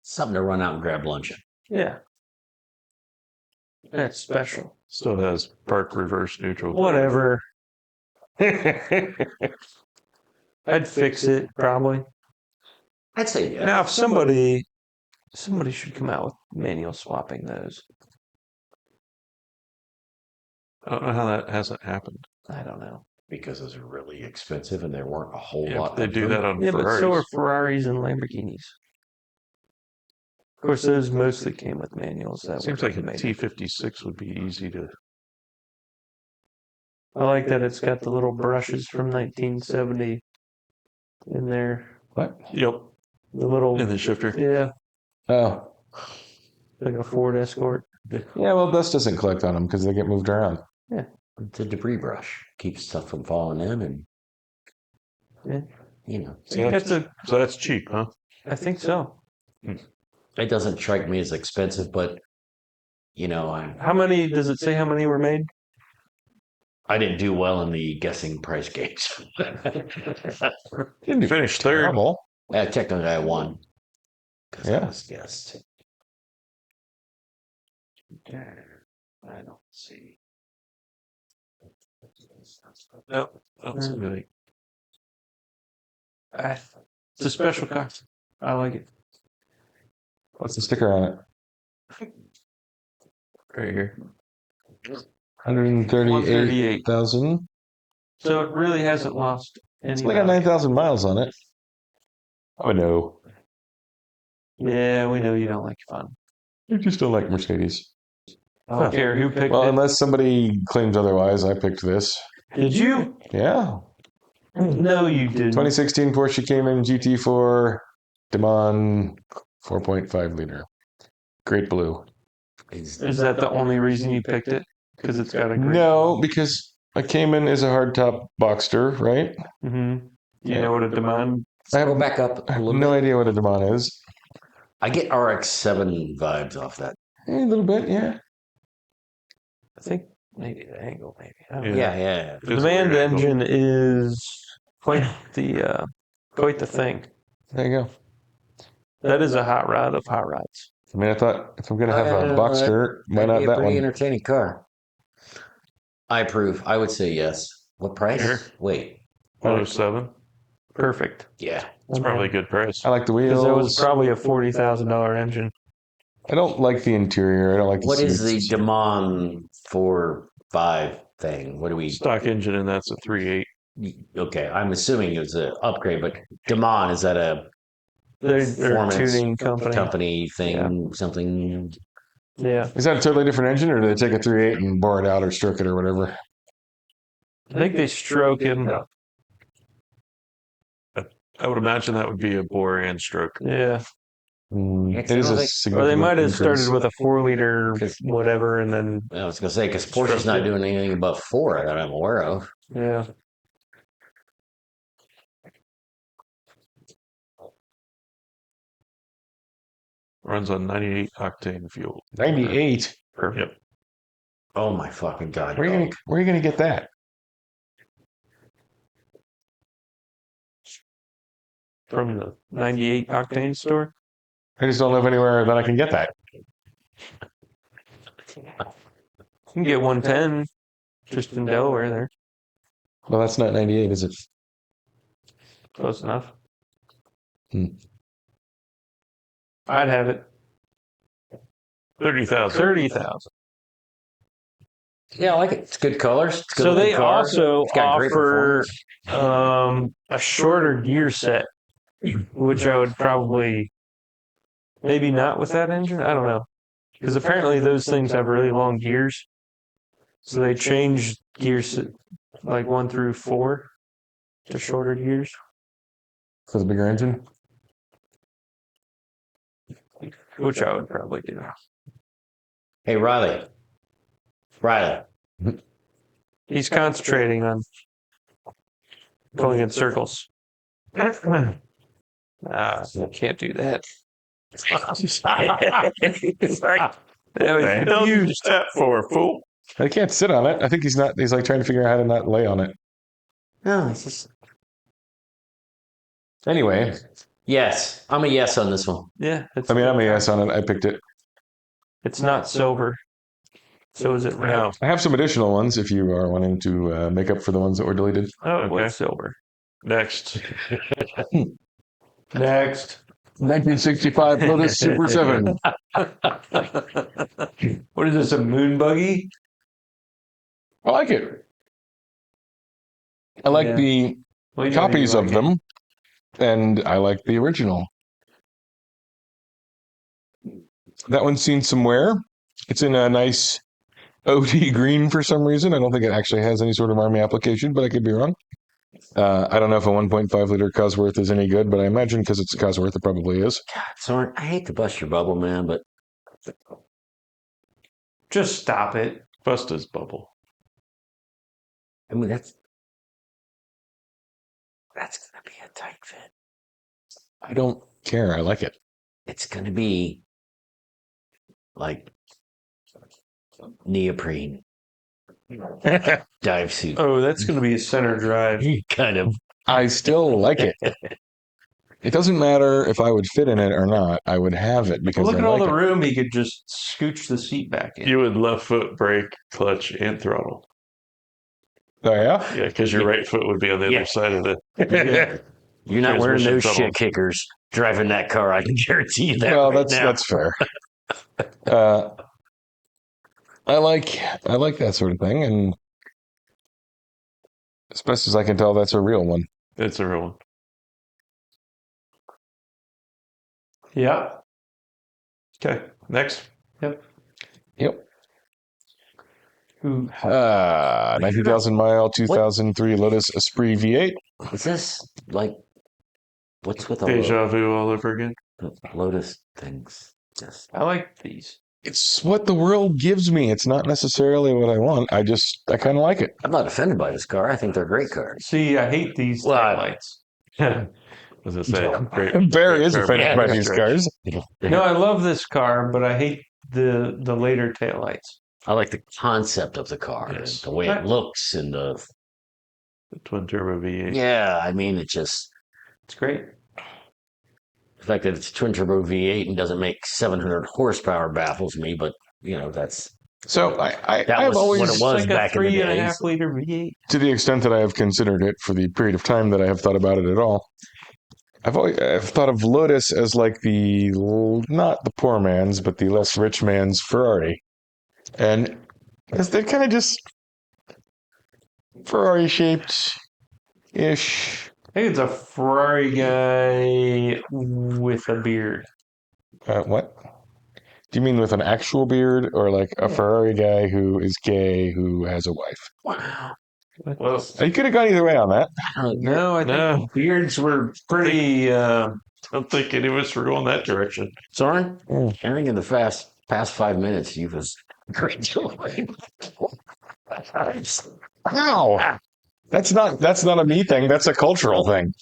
Speaker 2: something to run out and grab lunch in.
Speaker 4: Yeah. That's special.
Speaker 3: Still has park reverse neutral.
Speaker 4: Whatever. I'd fix it probably.
Speaker 2: I'd say yeah.
Speaker 4: Now, if somebody should come out with manual swapping those.
Speaker 3: I don't know how that hasn't happened.
Speaker 4: I don't know.
Speaker 2: Because those are really expensive and there weren't a whole
Speaker 3: Yeah,
Speaker 2: lot.
Speaker 3: they
Speaker 2: of
Speaker 3: do
Speaker 2: them.
Speaker 3: that on
Speaker 4: Yeah, but
Speaker 3: Ferraris.
Speaker 4: so are Ferraris and Lamborghinis. Of course, those mostly came with manuals. That
Speaker 3: Seems
Speaker 4: were
Speaker 3: like a
Speaker 4: made.
Speaker 3: T56 would be easy to.
Speaker 4: I like that it's got the little brushes from 1970 in there.
Speaker 1: What?
Speaker 3: Yep.
Speaker 4: The little,
Speaker 3: In the shifter.
Speaker 4: yeah,
Speaker 1: Oh.
Speaker 4: like a Ford Escort.
Speaker 1: Yeah, well, dust doesn't collect on them because they get moved around.
Speaker 2: It's a debris brush. Keeps stuff from falling in and
Speaker 4: Yeah.
Speaker 2: you know.
Speaker 3: So that's cheap, huh?
Speaker 4: I think so.
Speaker 2: It doesn't strike me as expensive, but you know,
Speaker 4: How many, does it say how many were made?
Speaker 2: I didn't do well in the guessing price games.
Speaker 1: Didn't
Speaker 3: Finish third.
Speaker 1: terrible.
Speaker 2: Technically I won. Because I
Speaker 1: Yeah.
Speaker 2: was guessed. I don't see.
Speaker 3: Nope. That's good.
Speaker 4: It's a special car. I like it.
Speaker 1: What's the sticker on it?
Speaker 3: Right here.
Speaker 1: 138,000.
Speaker 4: So it really hasn't lost any.
Speaker 1: It's only got 9,000 miles on it. Oh, no.
Speaker 4: Yeah, we know you don't like fun.
Speaker 1: You just don't like Mercedes.
Speaker 4: I don't care who picked
Speaker 1: Well,
Speaker 4: it.
Speaker 1: unless somebody claims otherwise, I picked this.
Speaker 4: Did you?
Speaker 1: Yeah.
Speaker 4: No, you didn't.
Speaker 1: 2016 Porsche Cayman GT4 Demon 4.5 liter. Great blue.
Speaker 4: Is that the only reason you picked it? Because it's got a great.
Speaker 1: No, because a Cayman is a hardtop Boxster, right?
Speaker 4: Mm-hmm. Do you know what a demand?
Speaker 1: I
Speaker 2: Go
Speaker 1: have,
Speaker 2: back up
Speaker 1: I
Speaker 2: a
Speaker 1: have
Speaker 2: little
Speaker 1: no
Speaker 2: bit.
Speaker 1: idea what a Demon is.
Speaker 2: I get RX-7 vibes off that.
Speaker 1: A little bit, yeah.
Speaker 4: I think maybe the angle, maybe. I don't know.
Speaker 2: Yeah.
Speaker 4: The demand engine is quite the thing.
Speaker 1: There you go.
Speaker 4: That is a hot rod of hot rods.
Speaker 1: I mean, I thought if I'm going to have a
Speaker 2: Uh,
Speaker 1: Boxster, why
Speaker 2: That'd
Speaker 1: not
Speaker 2: be a
Speaker 1: that
Speaker 2: pretty
Speaker 1: one?
Speaker 2: entertaining car. I approve. I would say yes. What price?
Speaker 3: Sure.
Speaker 2: Wait.
Speaker 3: 107.
Speaker 4: Perfect.
Speaker 2: Yeah.
Speaker 3: It's probably a good price.
Speaker 1: I like the
Speaker 4: Because that was
Speaker 1: wheels.
Speaker 4: probably a $40,000 engine.
Speaker 1: I don't like the interior. I don't like the
Speaker 2: What is the
Speaker 1: seats.
Speaker 2: Demon 4.5 thing? What do we?
Speaker 3: Stock engine, and that's a 3.8.
Speaker 2: Okay, I'm assuming it was an upgrade, but Demon, is that a
Speaker 4: They're a
Speaker 2: Performance
Speaker 4: tuning company.
Speaker 2: thing, something?
Speaker 4: Yeah.
Speaker 1: Is that a totally different engine, or do they take a 3.8 and bore it out or stroke it or whatever?
Speaker 4: I think they stroke him.
Speaker 3: I would imagine that would be a bore and stroke.
Speaker 4: Yeah.
Speaker 1: It is a
Speaker 4: Or they
Speaker 1: significant
Speaker 4: might have
Speaker 1: increase.
Speaker 4: started with a 4-liter whatever and then,
Speaker 2: I was gonna say because Porsche's not doing anything above 4 that I'm aware of.
Speaker 4: yeah.
Speaker 3: Runs on 98 octane fuel.
Speaker 1: 98.
Speaker 3: Yep.
Speaker 2: Oh my fucking god!
Speaker 1: Where are you gonna get that?
Speaker 4: From the 98 octane store.
Speaker 1: I just don't live anywhere that I can get that.
Speaker 4: You can get 110 just in Delaware there.
Speaker 1: Well, that's not 98, is it?
Speaker 4: Close enough.
Speaker 1: Hmm.
Speaker 4: I'd have it.
Speaker 3: 30,000.
Speaker 4: 30,000.
Speaker 2: Yeah, I like it. It's good colors. It's good
Speaker 4: So they
Speaker 2: looking car.
Speaker 4: also
Speaker 2: It's got great
Speaker 4: offer
Speaker 2: performance.
Speaker 4: a shorter gear set, which I would probably maybe not with that engine. I don't know, because apparently those things have really long gears. So they changed gears like 1 through 4 to shorter gears.
Speaker 1: For the bigger engine?
Speaker 4: Which I would probably do.
Speaker 2: Hey, Riley. Riley.
Speaker 4: He's concentrating on going in circles. I can't do that. That was
Speaker 3: The hell
Speaker 4: huge.
Speaker 3: use that for, fool?
Speaker 1: I can't sit on it. I think he's like trying to figure out how to not lay on it.
Speaker 2: No, it's just.
Speaker 1: Anyway,
Speaker 2: Yes. I'm a yes on this one.
Speaker 4: Yeah,
Speaker 1: I'm a yes on it. I picked it.
Speaker 4: it's not silver. So is it red?
Speaker 3: No.
Speaker 1: I have some additional ones if you are wanting to make up for the ones that were deleted.
Speaker 4: Oh, it
Speaker 3: Okay.
Speaker 4: was silver.
Speaker 3: Next.
Speaker 4: Next.
Speaker 1: 1965 Lotus Super 7.
Speaker 4: What is this, a moon buggy?
Speaker 1: I like it. I like
Speaker 4: Yeah.
Speaker 1: the
Speaker 4: Well, you know
Speaker 1: copies
Speaker 4: you
Speaker 1: of
Speaker 4: like
Speaker 1: them, and I like the original. That one's seen some wear. It's in a nice OD green for some reason. I don't think it actually has any sort of Army application, but I could be wrong. I don't know if a 1.5 liter Cosworth is any good, but I imagine because it's a Cosworth, it probably is.
Speaker 2: God, Soren, I hate to bust your bubble, man, but
Speaker 4: Just stop it.
Speaker 3: Bust his bubble.
Speaker 2: I mean that's gonna be a tight fit.
Speaker 1: I don't care. I like it.
Speaker 2: It's gonna be like neoprene dive suit.
Speaker 4: Oh, that's going to be a center drive.
Speaker 2: Kind of.
Speaker 1: I still like it. It doesn't matter if I would fit in it or not. I would have it because
Speaker 4: Look
Speaker 1: I
Speaker 4: at all
Speaker 1: like
Speaker 4: the
Speaker 1: it.
Speaker 4: room he could just scooch the seat back in.
Speaker 3: You would left foot brake, clutch, and throttle.
Speaker 1: Oh yeah.
Speaker 3: Yeah, because your right foot would be on the
Speaker 2: Yeah.
Speaker 3: other side of the.
Speaker 2: You're not wearing
Speaker 3: Transmission
Speaker 2: those
Speaker 3: pedal.
Speaker 2: shit kickers driving that car. I can guarantee you that.
Speaker 1: Well,
Speaker 2: right now.
Speaker 1: that's fair. I like that sort of thing, and as best as I can tell, that's a real one.
Speaker 3: It's a real one.
Speaker 4: Yeah.
Speaker 3: Okay, next.
Speaker 1: Yep.
Speaker 4: Ooh.
Speaker 1: 90,000 mile 2003 Lotus Esprit V8.
Speaker 2: Is this like what's with all
Speaker 3: Deja vu all over again.
Speaker 2: the Lotus things? Just
Speaker 4: I like these.
Speaker 1: It's what the world gives me. It's not necessarily what I want. I kind of like it.
Speaker 2: I'm not offended by this car. I think they're great cars.
Speaker 4: See, I hate these
Speaker 2: Well,
Speaker 4: taillights.
Speaker 3: As I say, great.
Speaker 1: Barry is
Speaker 3: great
Speaker 1: offended
Speaker 3: car,
Speaker 1: by
Speaker 3: but
Speaker 1: these
Speaker 3: stretch.
Speaker 1: cars.
Speaker 4: No, I love this car, but I hate the later taillights.
Speaker 2: I like the concept of the car,
Speaker 3: Yes.
Speaker 2: the way it looks, and the
Speaker 3: The twin turbo V8.
Speaker 2: yeah. I mean, it just
Speaker 4: It's great.
Speaker 2: the fact that it's twin turbo V8 and doesn't make 700 horsepower baffles me. But you know that's
Speaker 1: So
Speaker 2: that
Speaker 1: I've
Speaker 2: was
Speaker 1: always,
Speaker 2: what it was
Speaker 4: It's like
Speaker 2: back
Speaker 4: a
Speaker 2: in the
Speaker 4: 3.5
Speaker 2: days.
Speaker 4: liter V8.
Speaker 1: to the extent that I have considered it for the period of time that I have thought about it at all, I've thought of Lotus as like not the poor man's, but the less rich man's Ferrari. And because they're kind of just Ferrari shaped ish.
Speaker 4: I think it's a Ferrari guy with a beard.
Speaker 1: What? Do you mean with an actual beard or like a Ferrari guy who is gay who has a wife?
Speaker 2: Wow.
Speaker 3: Well,
Speaker 1: You could have gone either way on that.
Speaker 4: No, I think
Speaker 3: no,
Speaker 4: beards were pretty.
Speaker 3: I don't think any of us were going that direction.
Speaker 2: Soren,
Speaker 1: Mm.
Speaker 2: I think in the past 5 minutes you was great joy.
Speaker 1: Wow. That's not a me thing. That's a cultural thing.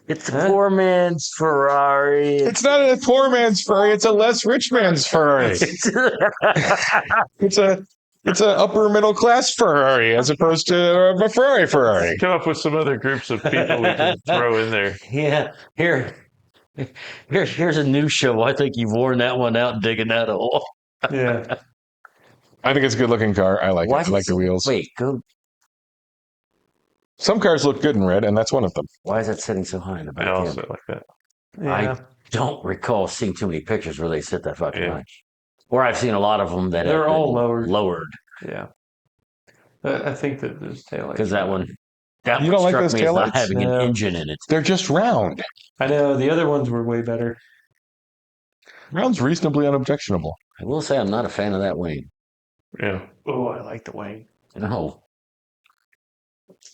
Speaker 2: It's the poor man's Ferrari.
Speaker 1: It's not a poor man's Ferrari. It's a less rich man's Ferrari. It's a upper middle class Ferrari as opposed to a Ferrari.
Speaker 3: Come up with some other groups of people we can throw in there.
Speaker 2: Yeah, here's a new show. I think you've worn that one out digging that hole.
Speaker 4: Yeah.
Speaker 1: I think it's a good looking car. I like it. I like the wheels.
Speaker 2: Wait, go.
Speaker 1: Some cars look good in red, and that's one of them.
Speaker 2: Why is that sitting so high in the
Speaker 3: I
Speaker 2: back
Speaker 3: also
Speaker 2: end?
Speaker 3: like that.
Speaker 4: Yeah.
Speaker 2: I don't recall seeing too many pictures where they sit that fucking
Speaker 3: Yeah.
Speaker 2: high. Or I've seen a lot of them that
Speaker 4: They're
Speaker 2: have
Speaker 4: all
Speaker 2: been
Speaker 4: lowered.
Speaker 2: Lowered.
Speaker 4: Yeah. I think that those taillights.
Speaker 2: Because that one
Speaker 1: You don't like
Speaker 2: struck
Speaker 1: those
Speaker 2: me as not
Speaker 1: taillights?
Speaker 2: having an
Speaker 4: No.
Speaker 2: engine in it.
Speaker 1: They're just round.
Speaker 4: I know the other ones were way better.
Speaker 1: Round's reasonably unobjectionable.
Speaker 2: I will say I'm not a fan of that wing.
Speaker 3: Yeah.
Speaker 4: Oh, I like the wing.
Speaker 2: No.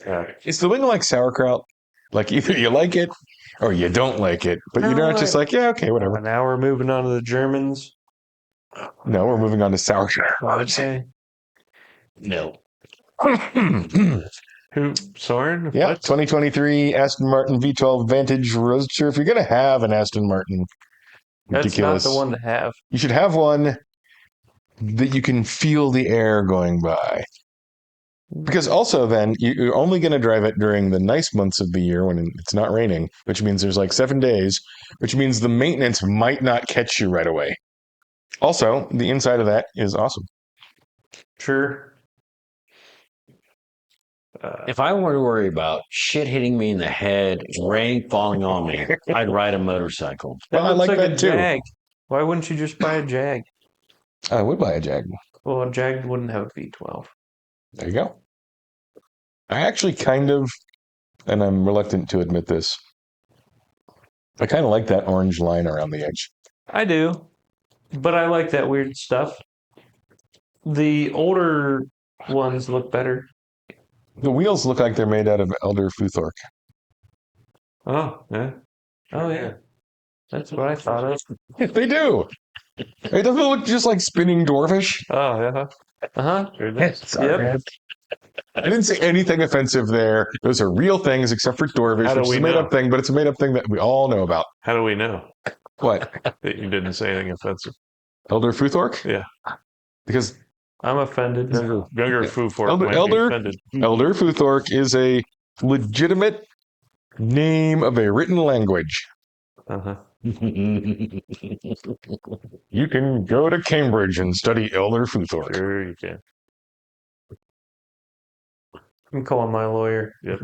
Speaker 3: Yeah.
Speaker 1: Is the wing like sauerkraut? Like either you like it or you don't like it, but you're not just like, yeah, okay, whatever.
Speaker 4: Now we're moving on to the Germans.
Speaker 1: No, we're moving on to sauerkraut.
Speaker 4: Okay.
Speaker 2: No.
Speaker 3: Who? Soren?
Speaker 1: Yeah,
Speaker 3: What?
Speaker 1: 2023 Aston Martin V12 Vantage Roadster. If you're going to have an Aston Martin,
Speaker 4: That's
Speaker 1: ridiculous.
Speaker 4: not the one to have.
Speaker 1: You should have one that you can feel the air going by. Because also then you're only going to drive it during the nice months of the year when it's not raining, which means there's like 7 days, which means the maintenance might not catch you right away. Also, the inside of that is awesome.
Speaker 4: Sure.
Speaker 2: If I were to worry about shit hitting me in the head, rain falling on me, I'd ride a motorcycle.
Speaker 4: That
Speaker 1: Well, I
Speaker 4: looks
Speaker 1: like
Speaker 4: like
Speaker 1: that
Speaker 4: a
Speaker 1: too.
Speaker 4: Jag. Why wouldn't you just buy a Jag?
Speaker 1: I would buy a Jag.
Speaker 4: Well, a Jag wouldn't have a V12.
Speaker 1: There you go. I actually kind of, and I'm reluctant to admit this, I kind of like that orange line around the edge.
Speaker 4: I do, but I like that weird stuff. The older ones look better.
Speaker 1: The wheels look like they're made out of elder Futhork.
Speaker 3: Oh, yeah.
Speaker 4: Oh yeah, that's what I thought of.
Speaker 1: They do. It doesn't look just like spinning dwarfish.
Speaker 3: Oh, yeah.
Speaker 4: Uh huh.
Speaker 1: Yep. I didn't say anything offensive there. Those are real things, except for dwarfish,
Speaker 3: How do
Speaker 1: which is
Speaker 3: we
Speaker 1: a made
Speaker 3: know?
Speaker 1: up thing, but it's a made up thing that we all know about.
Speaker 3: How do we know
Speaker 1: What?
Speaker 3: that you didn't say anything offensive?
Speaker 1: Elder Futhork?
Speaker 3: Yeah.
Speaker 1: Because
Speaker 4: I'm offended.
Speaker 3: Younger Foo Fork
Speaker 1: Elder-
Speaker 3: might be
Speaker 1: Elder-
Speaker 3: offended.
Speaker 1: Elder Futhork is a legitimate name of a written language.
Speaker 3: Uh-huh.
Speaker 1: You can go to Cambridge and study Elder Futhork.
Speaker 3: Sure you can.
Speaker 4: I'm calling my lawyer.
Speaker 3: Yep.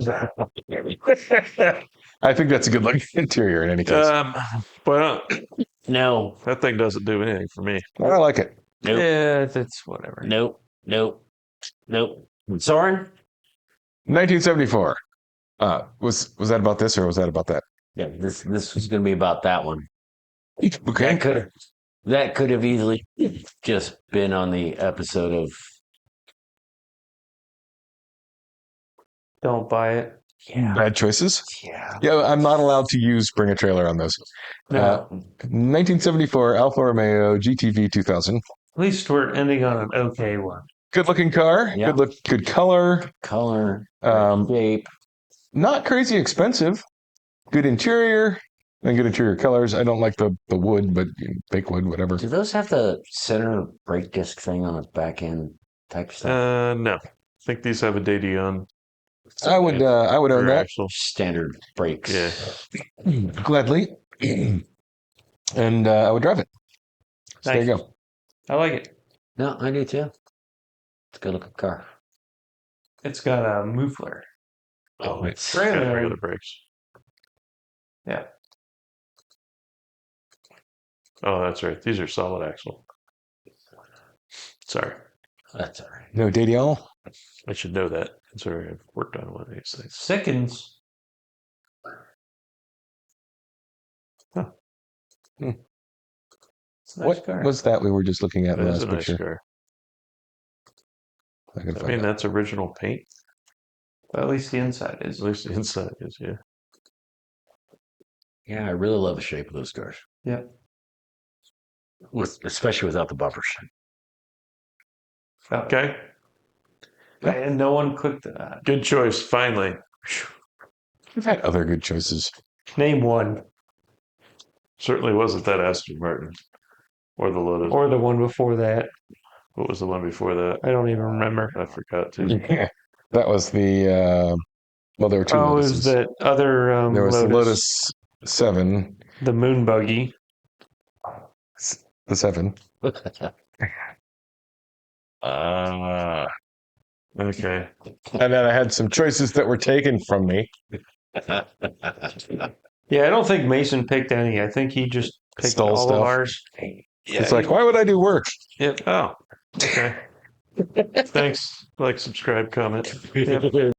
Speaker 1: I think that's a good looking interior in any case.
Speaker 3: But
Speaker 2: No.
Speaker 3: that thing doesn't do anything for me.
Speaker 1: I like it.
Speaker 2: Nope.
Speaker 4: Yeah, that's whatever.
Speaker 2: Nope. Soren?
Speaker 1: 1974. Was that about this or was that about that?
Speaker 2: Yeah, this was going to be about that one.
Speaker 1: Okay.
Speaker 2: That could have easily just been on the episode of.
Speaker 4: Don't buy it.
Speaker 2: Yeah.
Speaker 1: Bad choices.
Speaker 2: Yeah.
Speaker 1: Yeah, I'm not allowed to use bring a trailer on those.
Speaker 4: No.
Speaker 1: 1974 Alfa Romeo GTV 2000.
Speaker 4: At least we're ending on an okay one.
Speaker 1: Good looking car.
Speaker 2: Yeah.
Speaker 1: Good color.
Speaker 2: Color,
Speaker 1: Um,
Speaker 2: shape.
Speaker 1: not crazy expensive. Good interior and good interior colors. I don't like the wood, but fake wood, whatever.
Speaker 2: Do those have the center brake disc thing on its back end type stuff?
Speaker 3: No. I think these have a Dadeon
Speaker 1: I would own
Speaker 3: rear
Speaker 1: that
Speaker 3: axle.
Speaker 2: Standard brakes.
Speaker 3: Yeah.
Speaker 1: gladly, and I would drive it. So there you
Speaker 4: Nice.
Speaker 1: go.
Speaker 4: I like it.
Speaker 2: No, I do too. It's a good looking car.
Speaker 4: It's got a muffler.
Speaker 2: Oh, it's
Speaker 3: Got
Speaker 4: Trailer.
Speaker 3: regular brakes.
Speaker 4: Yeah.
Speaker 3: Oh, that's right. These are solid axle. Sorry.
Speaker 2: that's all right.
Speaker 1: No Dadeon.
Speaker 3: I should know that. Sorry, I've worked on one of these things.
Speaker 4: Sickens.
Speaker 3: Huh.
Speaker 4: It's a nice
Speaker 1: What
Speaker 4: car.
Speaker 1: was that we were just looking at in
Speaker 3: That
Speaker 1: the
Speaker 3: is
Speaker 1: last
Speaker 3: a nice
Speaker 1: picture?
Speaker 3: car.
Speaker 1: I can
Speaker 3: I
Speaker 1: find
Speaker 3: mean,
Speaker 1: that.
Speaker 3: that's original paint.
Speaker 4: Well, at least the inside
Speaker 3: At
Speaker 4: is.
Speaker 3: least the inside is, yeah.
Speaker 2: Yeah, I really love the shape of those cars.
Speaker 4: Yeah.
Speaker 2: Especially without the bumpers.
Speaker 3: Okay.
Speaker 4: And no one clicked that.
Speaker 3: Good choice. Finally.
Speaker 1: We've had other good choices.
Speaker 4: Name one.
Speaker 3: Certainly wasn't that Aston Martin or the Lotus.
Speaker 4: Or the one before that.
Speaker 3: What was the one before that?
Speaker 4: I don't even remember.
Speaker 3: I forgot to.
Speaker 1: That was the well, there were two
Speaker 4: Oh, it
Speaker 1: Lotuses.
Speaker 4: was that other
Speaker 1: There was
Speaker 4: Lotus.
Speaker 1: the Lotus 7,
Speaker 4: The moon buggy.
Speaker 1: the 7.
Speaker 3: Okay.
Speaker 1: And then I had some choices that were taken from me.
Speaker 4: Yeah, I don't think Mason picked any. I think he just picked
Speaker 1: Stole
Speaker 4: all of
Speaker 1: stuff.
Speaker 4: ours.
Speaker 1: It's like, why would I do work?
Speaker 3: Oh, okay. Thanks. Like, subscribe, comment.
Speaker 4: Yep.